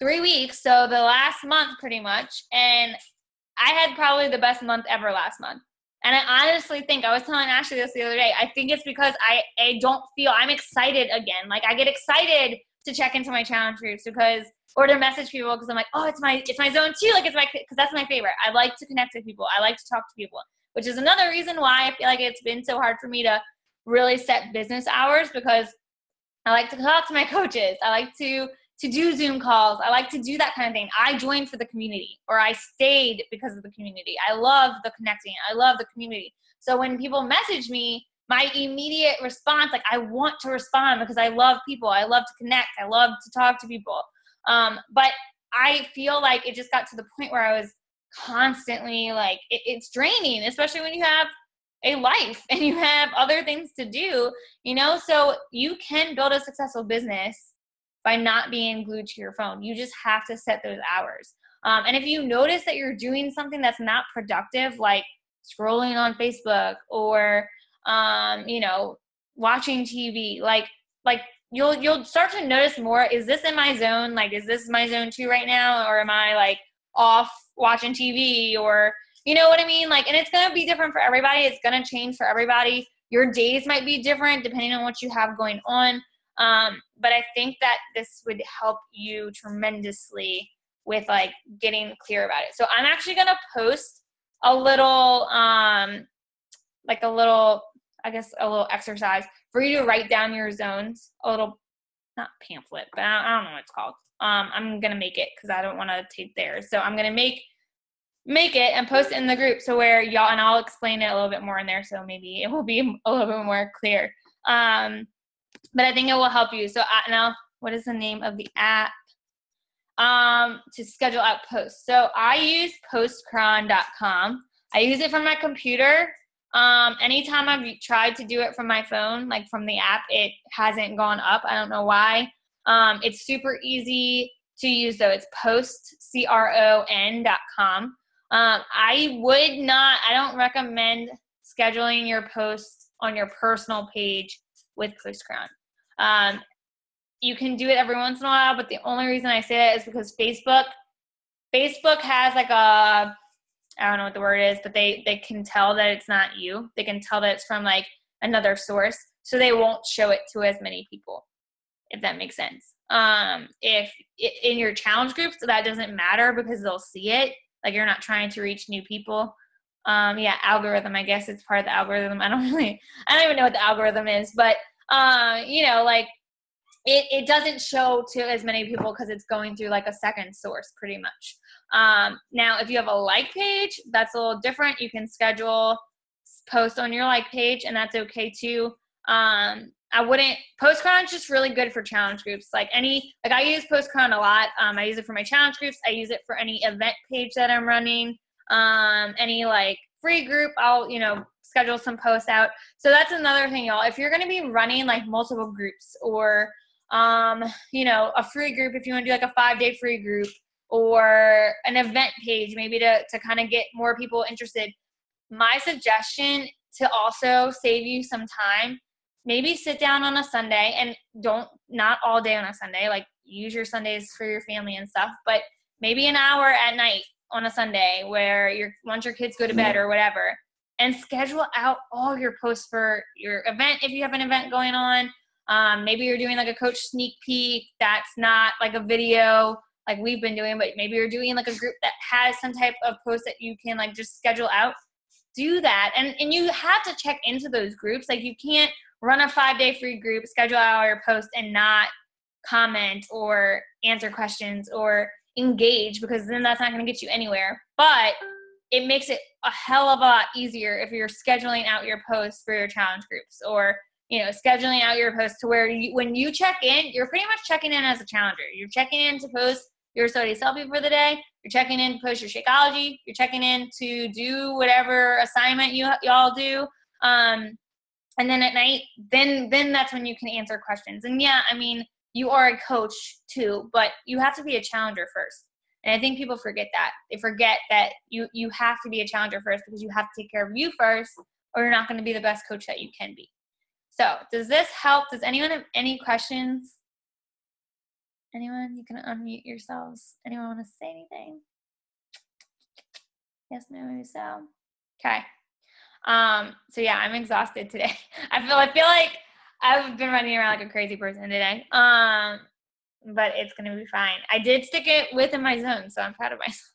3 weeks. So the last month pretty much. And I had probably the best month ever last month. And I honestly think, I was telling Ashley this the other day, I think it's because I don't feel, I'm excited again. Like, I get excited to check into my challenge groups or to message people because I'm like, oh, it's my zone too. Like, because that's my favorite. I like to connect with people. I like to talk to people, which is another reason why I feel like it's been so hard for me to really set business hours because I like to talk to my coaches. I like to do Zoom calls. I like to do that kind of thing. I joined for the community, or I stayed because of the community. I love the connecting. I love the community. So when people message me, my immediate response, like I want to respond because I love people. I love to connect. I love to talk to people. But I feel like it just got to the point where I was constantly like, it's draining, especially when you have a life and you have other things to do, you know? So you can build a successful business by not being glued to your phone. You just have to set those hours. And if you notice that you're doing something that's not productive, like scrolling on Facebook or, you know, watching TV, like you'll start to notice more, is this in my zone? Like, is this my zone too right now? Or am I like off watching TV, or, you know what I mean? Like, and it's going to be different for everybody. It's going to change for everybody. Your days might be different depending on what you have going on. But I think that this would help you tremendously with like getting clear about it. So I'm actually going to post a little, like a little, I guess a little exercise for you to write down your zones, a little, not pamphlet, but I don't know what it's called. I'm going to make it because I don't want to take theirs. So I'm going to make it and post it in the group. So where y'all, and I'll explain it a little bit more in there. So maybe it will be a little bit more clear. But I think it will help you. So now, what is the name of the app to schedule out posts? So I use postcron.com. I use it from my computer. Anytime I've tried to do it from my phone, like from the app, it hasn't gone up. I don't know why. It's super easy to use though. It's postcron.com. I don't recommend scheduling your posts on your personal page with Postcron. You can do it every once in a while, but the only reason I say that is because Facebook has like I don't know what the word is, but they can tell that it's not you. They can tell that it's from like another source, so they won't show it to as many people, if that makes sense. If in your challenge groups, that doesn't matter because they'll see it. Like you're not trying to reach new people. Algorithm, I guess it's part of the algorithm. I don't even know what the algorithm is, but you know, like it doesn't show to as many people because it's going through like a second source pretty much. Now, if you have a like page, that's a little different. You can schedule post on your like page, and that's okay too. Postcron is just really good for challenge groups. I use Postcron a lot. I use it for my challenge groups. I use it for any event page that I'm running. Any like free group, I'll, schedule some posts out. So that's another thing, y'all. If you're going to be running like multiple groups or, a free group, if you want to do like a 5-day free group or an event page, maybe to kind of get more people interested, my suggestion to also save you some time, maybe sit down on a Sunday and not all day on a Sunday, like use your Sundays for your family and stuff, but maybe an hour at night on a Sunday where once your kids go to bed or whatever, and schedule out all your posts for your event. If you have an event going on, maybe you're doing like a coach sneak peek. That's not like a video like we've been doing, but maybe you're doing like a group that has some type of post that you can like just schedule out. Do that. And you have to check into those groups. Like you can't run a 5-day free group, schedule out all your posts and not comment or answer questions or engage, because then that's not going to get you anywhere. But it makes it a hell of a lot easier if you're scheduling out your posts for your challenge groups, or scheduling out your posts to where when you check in, you're pretty much checking in as a challenger. You're checking in to post your study selfie for the day. You're checking in to post your Shakeology. You're checking in to do whatever assignment y'all do. And then at night, then that's when you can answer questions. And yeah, I mean, you are a coach too, but you have to be a challenger first. And I think people forget that. They forget that you have to be a challenger first, because you have to take care of you first, or you're not going to be the best coach that you can be. So does this help? Does anyone have any questions? Anyone? You can unmute yourselves. Anyone want to say anything? Yes, no, maybe so. Okay. So yeah, I'm exhausted today. I feel like I've been running around like a crazy person today. But it's going to be fine. I did stick it within my zone, so I'm proud of myself.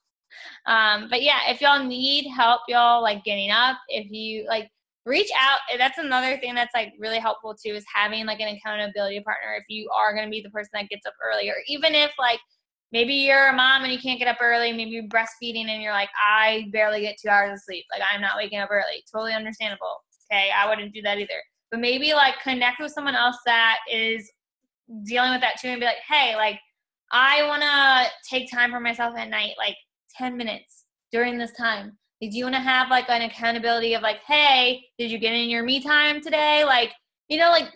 But yeah, if y'all need help, y'all, like getting up, if you like, reach out. That's another thing that's like really helpful too, is having like an accountability partner if you are going to be the person that gets up early, or even if like maybe you're a mom and you can't get up early, maybe you're breastfeeding and you're like, I barely get 2 hours of sleep, like I'm not waking up early. Totally understandable. Okay, I wouldn't do that either. But maybe like connect with someone else that is dealing with that too, and be like, hey, like I want to take time for myself at night, like 10 minutes during this time. Do you want to have like an accountability of like, hey, did you get in your me time today? Like, you know, like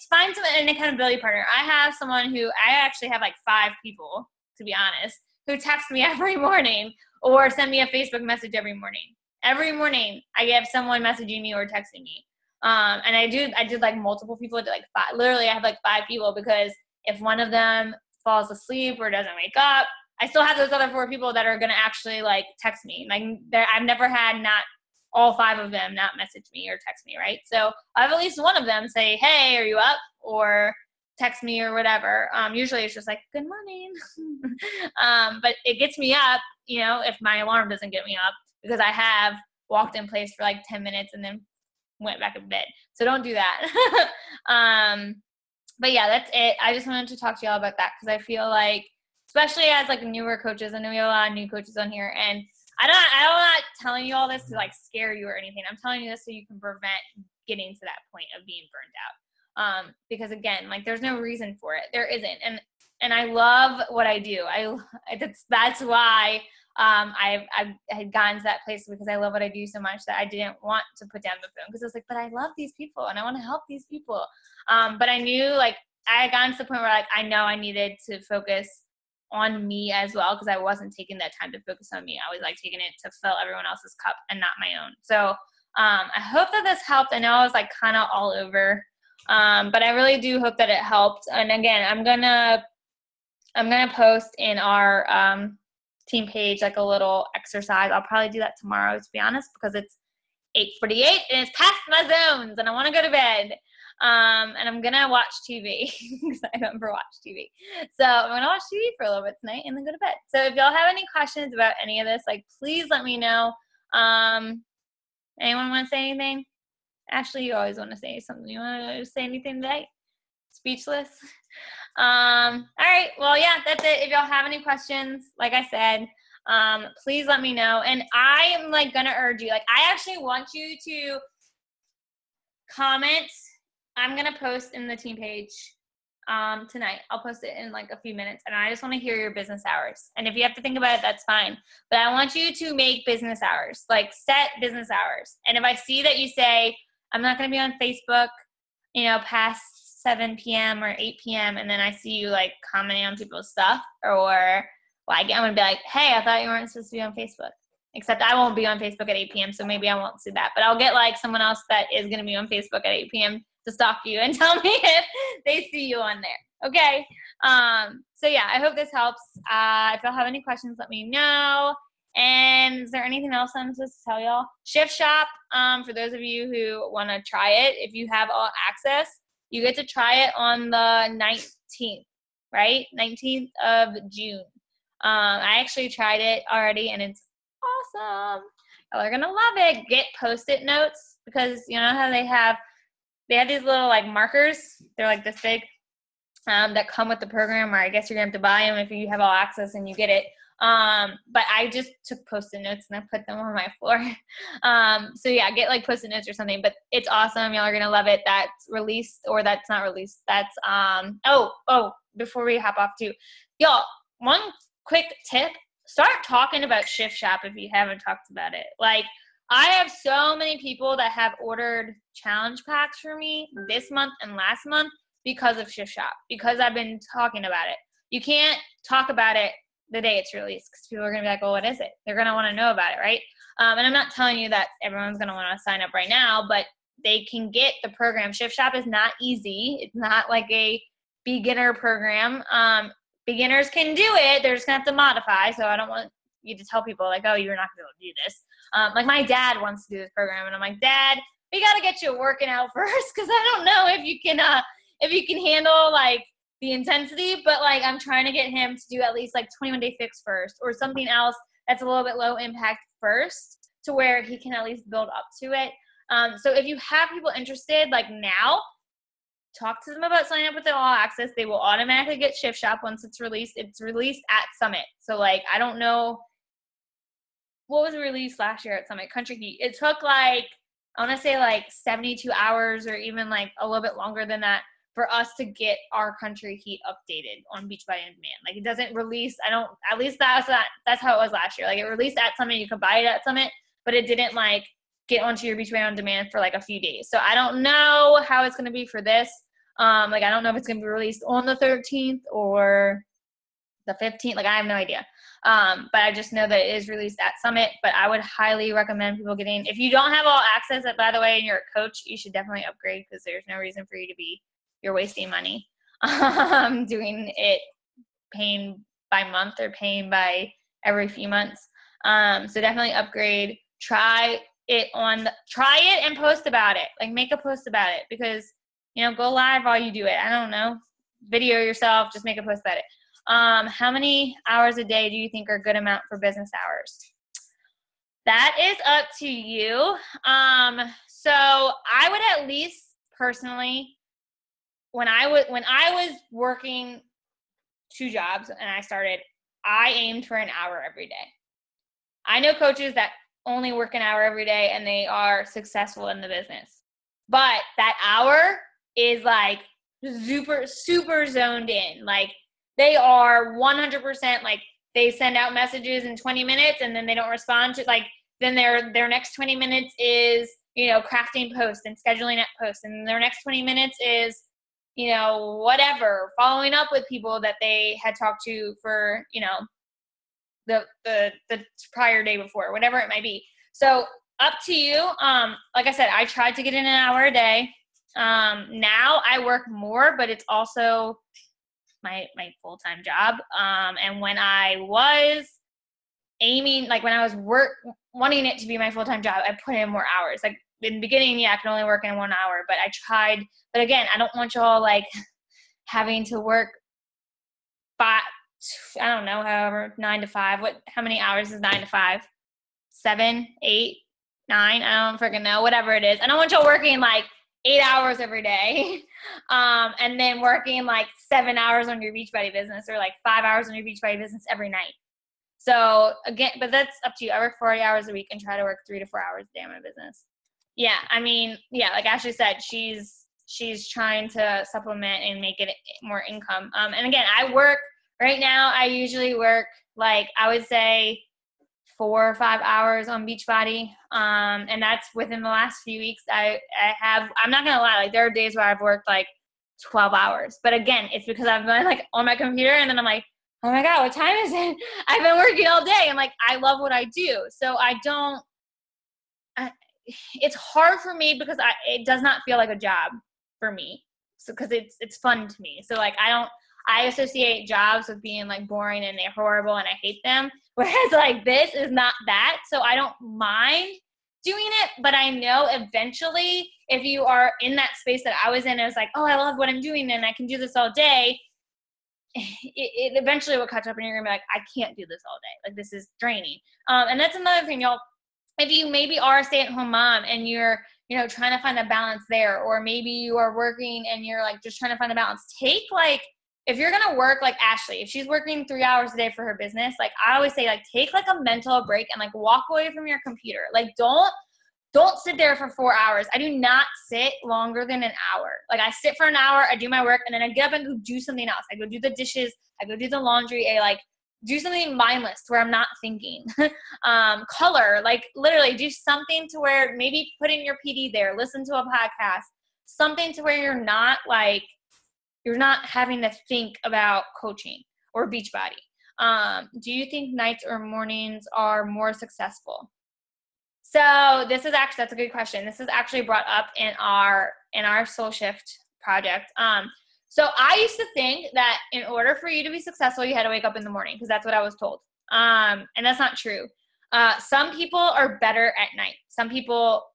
find an accountability partner. I have someone who, I actually have like 5 people, to be honest, who text me every morning or send me a Facebook message every morning. Every morning I have someone messaging me or texting me. And I did like multiple people, I did like 5, literally I have like 5 people, because if one of them falls asleep or doesn't wake up, I still have those other 4 people that are going to actually like text me. Like I've never had not all 5 of them not message me or text me, right? So I have at least one of them say, hey, are you up? Or text me or whatever. Usually it's just like, good morning. But it gets me up, you know, if my alarm doesn't get me up, because I have walked in place for like 10 minutes and then went back to bed. So don't do that. But yeah, that's it. I just wanted to talk to y'all about that, because I feel like, especially as like newer coaches, I know we have a lot of new coaches on here, and I'm not telling you all this to like scare you or anything. I'm telling you this so you can prevent getting to that point of being burned out. Because again, like there's no reason for it. There isn't. And I love what I do. That's why I had gotten to that place, because I love what I do so much that I didn't want to put down the phone, because I was like, but I love these people and I want to help these people. But I knew, like, I had gotten to the point where like I know I needed to focus on me as well, because I wasn't taking that time to focus on me. I was like taking it to fill everyone else's cup and not my own. So I hope that this helped. I know I was like kind of all over, but I really do hope that it helped. And again, I'm gonna post in our team page like a little exercise. I'll probably do that tomorrow, to be honest, because it's 8:48 and it's past my zones and I want to go to bed. And I'm going to watch TV, because I never watch TV. So I'm going to watch TV for a little bit tonight and then go to bed. So if y'all have any questions about any of this, like, please let me know. Anyone want to say anything? Ashley, you always want to say something. You want to say anything today? Speechless? All right. Well, yeah, that's it. If y'all have any questions, like I said, please let me know. And I am like going to urge you, like, I actually want you to comment. I'm going to post in the team page tonight. I'll post it in like a few minutes, and I just want to hear your business hours. And if you have to think about it, that's fine. But I want you to make business hours, like set business hours. And if I see that you say, I'm not going to be on Facebook, you know, past 7 p.m. or 8 p.m., and then I see you like commenting on people's stuff, or like I'm going to be like, hey, I thought you weren't supposed to be on Facebook. Except I won't be on Facebook at 8 p.m., so maybe I won't see that. But I'll get like someone else that is going to be on Facebook at 8 p.m. to stalk you and tell me if they see you on there. Okay? So yeah, I hope this helps. If y'all have any questions, let me know. And is there anything else I'm supposed to tell y'all? Shift Shop, for those of you who want to try it, if you have all access, you get to try it on the 19th, right? 19th of June. I actually tried it already, and it's awesome. Y'all are going to love it. Get Post-it notes, because you know how they have these little like markers. They're like this big that come with the program, or I guess you're going to have to buy them if you have all access and you get it. But I just took Post-it notes and I put them on my floor. So yeah, get like Post-it notes or something, but it's awesome. Y'all are going to love it. That's released, or that's not released. That's, before we hop off too, y'all, one quick tip, start talking about Shift Shop if you haven't talked about it. Like, I have so many people that have ordered challenge packs for me this month and last month because of Shift Shop, because I've been talking about it. You can't talk about it the day it's released, because people are going to be like, well, what is it? They're going to want to know about it, right? And I'm not telling you that everyone's going to want to sign up right now, but they can get the program. Shift Shop is not easy. It's not like a beginner program. Beginners can do it. They're just going to have to modify. So I don't want you to tell people like, oh, you're not going to be able to do this. Like my dad wants to do this program, and I'm like, Dad, we got to get you working out first, because I don't know if you can handle like the intensity, but like I'm trying to get him to do at least like 21-day fix first, or something else that's a little bit low impact first, to where he can at least build up to it. So if you have people interested, like now, talk to them about signing up with the All Access. They will automatically get Shift Shop once it's released. It's released at Summit. So like, I don't know what was released last year at Summit, Country Heat. It took like, I want to say like 72 hours or even like a little bit longer than that for us to get our Country Heat updated on Beachbody On Demand. Like it doesn't release, at least that's how it was last year. Like it released at Summit, you could buy it at Summit, but it didn't like get onto your Beachbody On Demand for like a few days. So I don't know how it's going to be for this. Like I don't know if it's going to be released on the 13th or the 15th. Like I have no idea. But I just know that it is released at Summit, but I would highly recommend people getting, if you don't have All Access, by the way, and you're a coach, you should definitely upgrade because there's no reason for you to be, you're wasting money, doing it, paying by month or paying by every few months. So definitely upgrade, try it and post about it. Like make a post about it because, go live while you do it. I don't know, video yourself, just make a post about it. How many hours a day do you think are a good amount for business hours? That is up to you. So I would at least personally, when I was working 2 jobs and I aimed for an hour every day. I know coaches that only work an hour every day and they are successful in the business. But that hour is like super, super zoned in. Like they are 100% like they send out messages in 20 minutes and then they don't respond to then their next 20 minutes is, crafting posts and scheduling at posts. And their next 20 minutes is, whatever, following up with people that they had talked to for, the prior day before, whatever it might be. So up to you. Like I said, I tried to get in an hour a day. Now I work more, but it's also my full-time job. And when I was aiming, like when I was wanting it to be my full-time job, I put in more hours. Like in the beginning, I could only work in 1 hour, but I tried. But again, I don't want y'all like having to work 9 to 5. How many hours is 9 to 5? 7, 8, 9? I don't freaking know. Whatever it is. I don't want y'all working like 8 hours every day, and then working like 7 hours on your Beachbody business or like 5 hours on your Beachbody business every night. So again, but that's up to you. I work 40 hours a week and try to work 3 to 4 hours a day on my business. Yeah, like Ashley said, she's trying to supplement and make it more income. And again, right now I usually work like I would say 4 or 5 hours on Beachbody. And that's within the last few weeks. I'm not going to lie. Like there are days where I've worked like 12 hours, but again, it's because I've been like on my computer and then I'm like, oh my God, what time is it? I've been working all day. And like, I love what I do. So it's hard for me because it does not feel like a job for me. So, cause it's fun to me. So like, I associate jobs with being like boring and they're horrible and I hate them. Whereas like this is not that. So I don't mind doing it, but I know eventually if you are in that space that I was in, it was like, oh, I love what I'm doing and I can do this all day. It eventually will catch up and you're gonna be like, I can't do this all day. Like this is draining. And that's another thing, y'all. If you maybe are a stay-at-home mom and you're, trying to find a balance there, or maybe you are working and you're like just trying to find a balance, if you're going to work like Ashley, if she's working 3 hours a day for her business, like I always say, like take like a mental break and like walk away from your computer. Like don't sit there for 4 hours. I do not sit longer than an hour. Like I sit for an hour, I do my work, and then I get up and go do something else. I go do the dishes, I go do the laundry, I like do something mindless to where I'm not thinking. Color, like literally do something to where maybe put in your PD there, listen to a podcast, something to where you're not having to think about coaching or Beachbody. Do you think nights or mornings are more successful? So that's a good question. This is actually brought up in our Soul Shift project. So I used to think that in order for you to be successful, you had to wake up in the morning because that's what I was told. And that's not true. Some people are better at night. Some people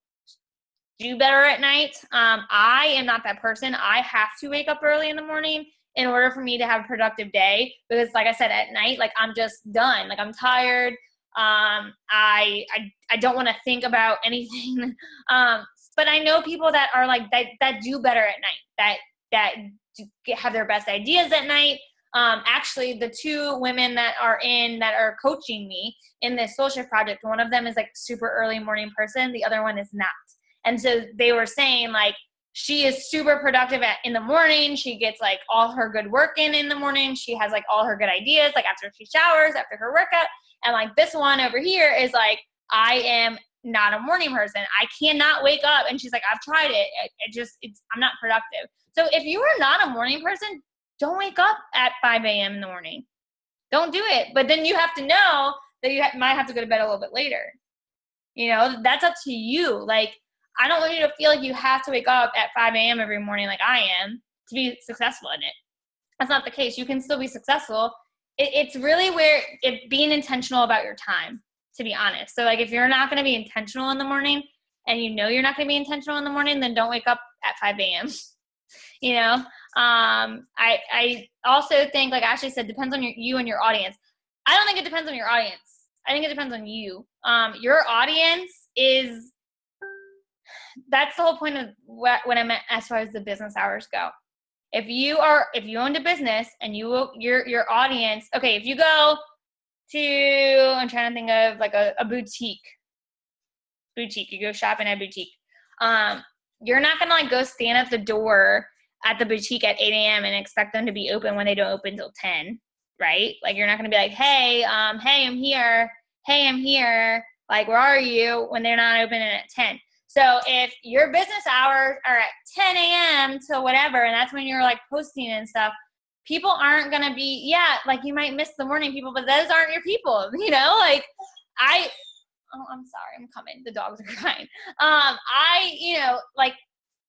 do better at night. I am not that person. I have to wake up early in the morning in order for me to have a productive day because like I said, at night, like I'm just done. Like I'm tired. I don't want to think about anything. But I know people that are like, that do better at night, that have their best ideas at night. Actually, the two women that are coaching me in this social project, one of them is like super early morning person. The other one is not. And so they were saying like, she is super productive in the morning. She gets like all her good work in the morning. She has like all her good ideas, like after she showers, after her workout. And like this one over here is like, I am not a morning person. I cannot wake up. And she's like, I've tried it. I'm not productive. So if you are not a morning person, don't wake up at 5 a.m. in the morning. Don't do it. But then you have to know that you might have to go to bed a little bit later. You know, that's up to you. Like, I don't want you to feel like you have to wake up at 5 a.m. every morning like I am to be successful in it. That's not the case. You can still be successful. It's really being intentional about your time, to be honest. So, like, if you're not going to be intentional in the morning and you know you're not going to be intentional in the morning, then don't wake up at 5 a.m. You know? I also think, like Ashley said, depends on you and your audience. I don't think it depends on your audience. I think it depends on you. Your audience that's the whole point of what I meant as far as the business hours go. If you owned a business and your audience, okay, if you go to, I'm trying to think of like a boutique, you go shopping at a boutique. You're not going to like go stand at the door at the boutique at 8 a.m. and expect them to be open when they don't open till 10, right? Like, you're not going to be like, hey, I'm here. Hey, I'm here. Like, where are you? When they're not opening at 10. So if your business hours are at 10 a.m. to whatever, and that's when you're like posting and stuff, people aren't going to be, like you might miss the morning people, but those aren't your people, you know? Like I'm sorry, I'm coming. The dogs are crying.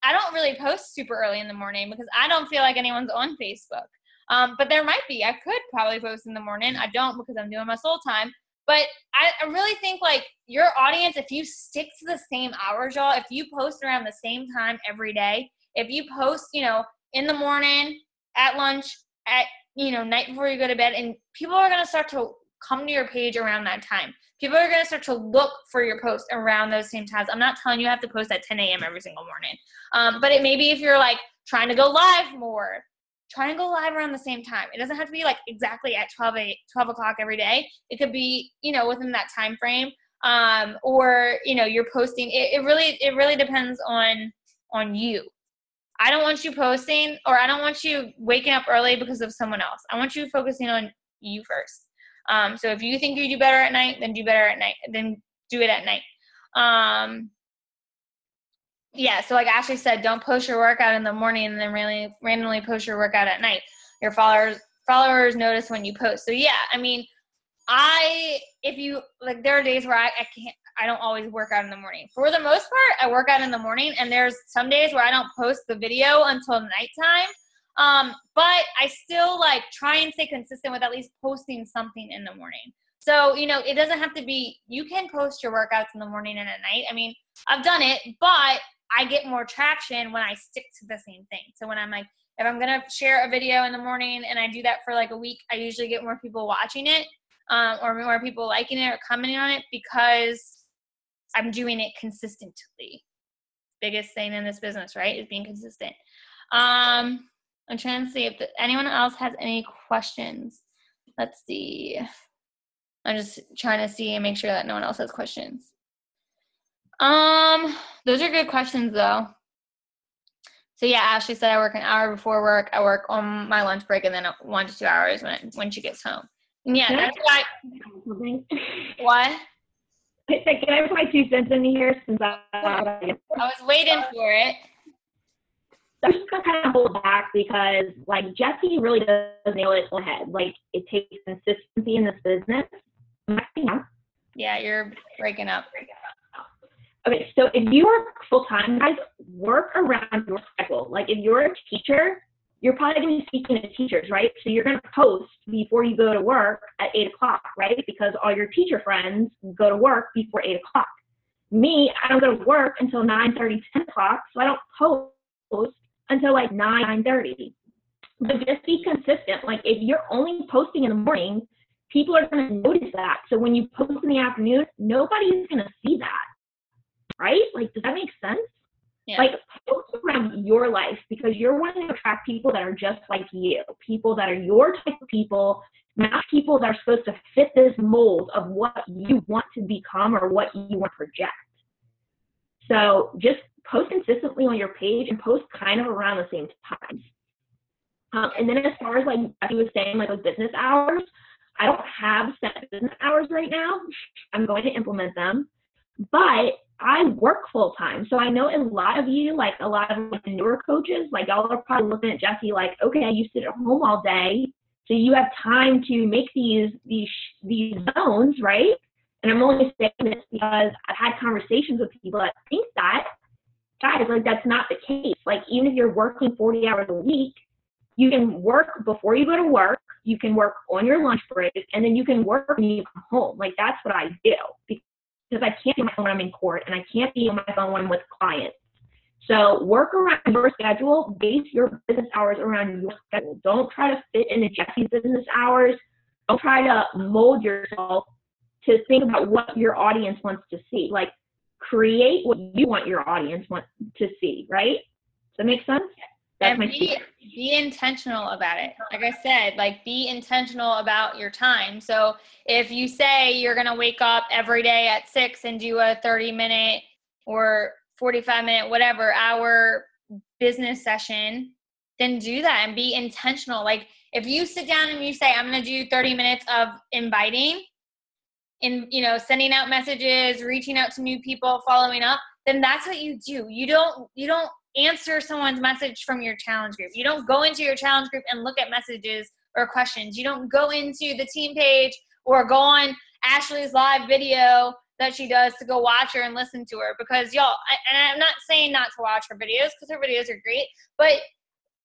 I don't really post super early in the morning because I don't feel like anyone's on Facebook. But there might be. I could probably post in the morning. I don't because I'm doing my soul time. But I really think, like, your audience, if you stick to the same hours, y'all, if you post around the same time every day, if you post, in the morning, at lunch, at, night before you go to bed, and people are going to start to come to your page around that time. People are going to start to look for your post around those same times. I'm not telling you have to post at 10 a.m. every single morning. But it maybe if you're, like, trying to go live more, try and go live around the same time. It doesn't have to be like exactly at 12 o'clock every day. It could be, within that time frame. Or, you're posting. It really depends on you. I don't want you posting, or I don't want you waking up early because of someone else. I want you focusing on you first. So if you think you do better at night, then do better at night. Then do it at night. So like Ashley said, don't post your workout in the morning and then really randomly post your workout at night. Your followers notice when you post. So yeah, I mean, there are days where I don't always work out in the morning. For the most part, I work out in the morning, and there's some days where I don't post the video until nighttime. But I still like try and stay consistent with at least posting something in the morning. So, it doesn't have to be, you can post your workouts in the morning and at night. I mean, I've done it, but I get more traction when I stick to the same thing. So when I'm like, if I'm going to share a video in the morning and I do that for like a week, I usually get more people watching it, or more people liking it or commenting on it because I'm doing it consistently. Biggest thing in this business, right, is being consistent. I'm trying to see if anyone else has any questions. Let's see. I'm just trying to see and make sure that no one else has questions. Those are good questions though. So yeah, Ashley said I work an hour before work. I work on my lunch break and then 1 to 2 hours when she gets home. And yeah, that's why. What? Can I put my 2 cents in here since I was waiting for it. I'm just gonna kind of hold back because like Jessie really does nail it on the head. Like it takes consistency in this business. Yeah, you're breaking up. Okay, so if you work full-time, guys, work around your schedule. Like if you're a teacher, you're probably going to be speaking to teachers, right? So you're going to post before you go to work at 8 o'clock, right? Because all your teacher friends go to work before 8 o'clock. Me, I don't go to work until 9:30, 10 o'clock, so I don't post until like 9:30. But just be consistent. Like if you're only posting in the morning, people are going to notice that. So when you post in the afternoon, nobody's going to see that. Right? Like, does that make sense? Yeah. Like, post around your life, because you're wanting to attract people that are just like you, people that are your type of people, not people that are supposed to fit this mold of what you want to become or what you want to project. So just post consistently on your page and post kind of around the same times. And then as far as like he was saying, like with business hours, I don't have set business hours right now. I'm going to implement them, but I work full time. So I know a lot of you, like a lot of the newer coaches, like y'all are probably looking at Jessie like, okay, you sit at home all day, so you have time to make these zones, right? And I'm only saying this because I've had conversations with people that think that, guys, like that's not the case. Like even if you're working 40 hours a week, you can work before you go to work, you can work on your lunch break, and then you can work when you come home. Like that's what I do, because I can't be on my phone when I'm in court, and I can't be on my phone when I'm with clients. So work around your schedule, base your business hours around your schedule. Don't try to fit into Jessie's business hours. Don't try to mold yourself to think about what your audience wants to see. Like create what you want your audience to see, right? Does that make sense? That's and be intentional about it. Like I said, like be intentional about your time. So if you say you're going to wake up every day at 6 and do a 30-minute or 45-minute, whatever hour business session, then do that and be intentional. Like if you sit down and you say, I'm going to do 30 minutes of inviting and, you know, sending out messages, reaching out to new people, following up, then that's what you do. You don't answer someone's message from your challenge group. You don't go into your challenge group and look at messages or questions. You don't go into the team page or go on Ashley's live video that she does to go watch her and listen to her, because y'all, and I'm not saying not to watch her videos, because her videos are great, but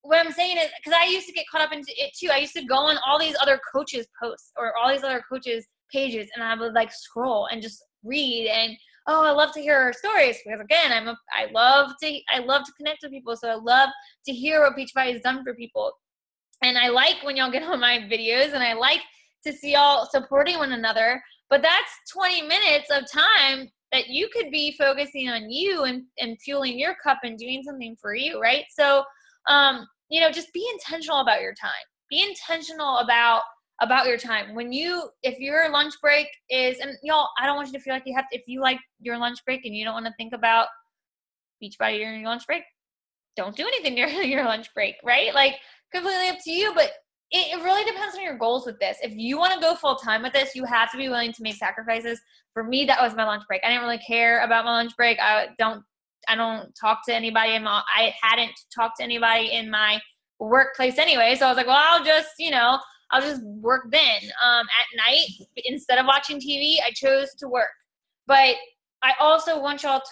what I'm saying is, because I used to get caught up into it too. I used to go on all these other coaches' posts or all these other coaches' pages, and I would like scroll and just read, and oh, I love to hear her stories, because again, I love to connect with people, so I love to hear what Beachbody has done for people, and I like when y'all get on my videos, and I like to see y'all supporting one another. But that's 20 minutes of time that you could be focusing on you and fueling your cup and doing something for you, right? So, you know, just be intentional about your time. Be intentional about your time. If your lunch break is, and y'all, I don't want you to feel like you have to, if you like your lunch break and you don't want to think about Beachbody during your lunch break, don't do anything during your lunch break, right? Like completely up to you, but it really depends on your goals with this. If you want to go full time with this, you have to be willing to make sacrifices. For me, that was my lunch break. I didn't really care about my lunch break. I don't talk to anybody. I hadn't talked to anybody in my workplace anyway. So I was like, well, I'll just work then. At night, instead of watching TV, I chose to work. But I also want y'all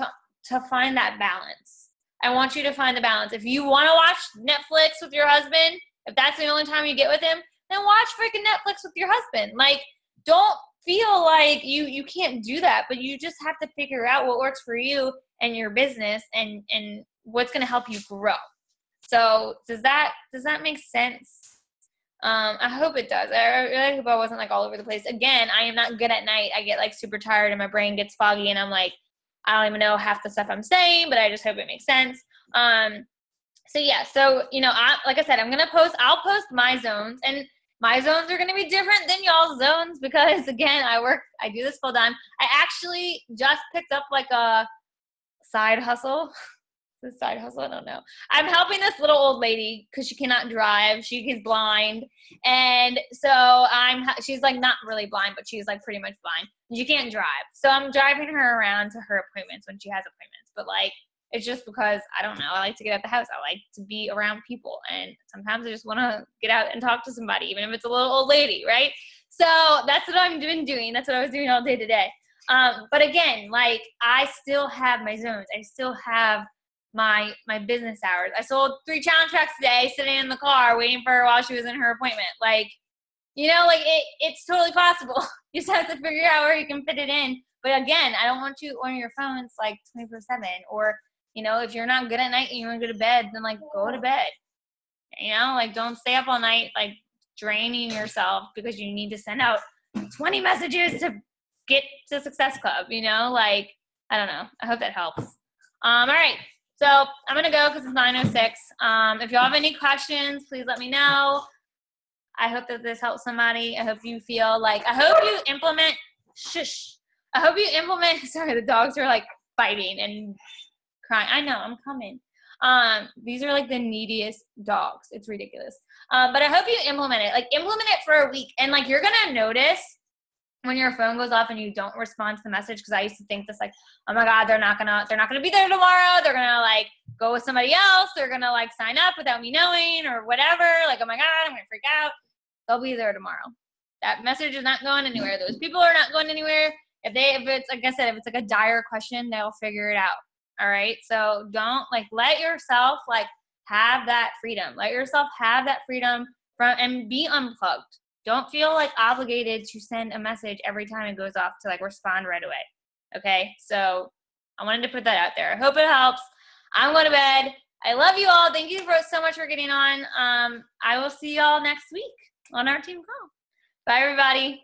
to find that balance. I want you to find the balance. If you want to watch Netflix with your husband, if that's the only time you get with him, then watch freaking Netflix with your husband. Like, don't feel like you can't do that, but you just have to figure out what works for you and your business and what's going to help you grow. So does that make sense? I hope it does. I really hope I wasn't like all over the place. Again, I am not good at night. I get like super tired and my brain gets foggy and I'm like, I don't even know half the stuff I'm saying, but I just hope it makes sense. So yeah, so, you know, like I said, I'll post my zones, and my zones are going to be different than y'all's zones because again, I do this full time. I actually just picked up like a side hustle. It's a side hustle. I don't know. I'm helping this little old lady because she cannot drive. She's blind. And so she's like not really blind, but she's like pretty much blind. She can't drive. So I'm driving her around to her appointments when she has appointments. But like, it's just because, I don't know, I like to get out the house. I like to be around people. And sometimes I just want to get out and talk to somebody, even if it's a little old lady, right? So that's what I'm doing. That's what I was doing all day today. But again, like I still have my zones. I still have my business hours. I sold 3 challenge packs today, sitting in the car waiting for her while she was in her appointment. Like, you know, like it's totally possible. You just have to figure out where you can fit it in. But again, I don't want you on your phones like 24/7, or, you know, if you're not good at night and you want to go to bed, then like go to bed. You know, like don't stay up all night, like draining yourself because you need to send out 20 messages to get to Success Club, you know, like, I don't know. I hope that helps. All right. So I'm going to go because it's 9:06. If y'all have any questions, please let me know. I hope that this helps somebody. I hope you feel like, I hope you implement, sorry, the dogs are like fighting and crying. I know, I'm coming. These are like the neediest dogs. It's ridiculous. But I hope you implement it. Like implement it for a week. And like you're going to notice when your phone goes off and you don't respond to the message, because I used to think this like, oh my God, they're not gonna be there tomorrow. They're gonna like go with somebody else. They're gonna like sign up without me knowing or whatever. Like, oh my God, I'm gonna freak out. They'll be there tomorrow. That message is not going anywhere. Those people are not going anywhere. If it's like I said, if it's like a dire question, they'll figure it out. All right. So don't like let yourself like have that freedom. Let yourself have that freedom and be unplugged. Don't feel like obligated to send a message every time it goes off to like respond right away. Okay. So I wanted to put that out there. I hope it helps. I'm going to bed. I love you all. Thank you so much for getting on. I will see y'all next week on our team call. Bye, everybody.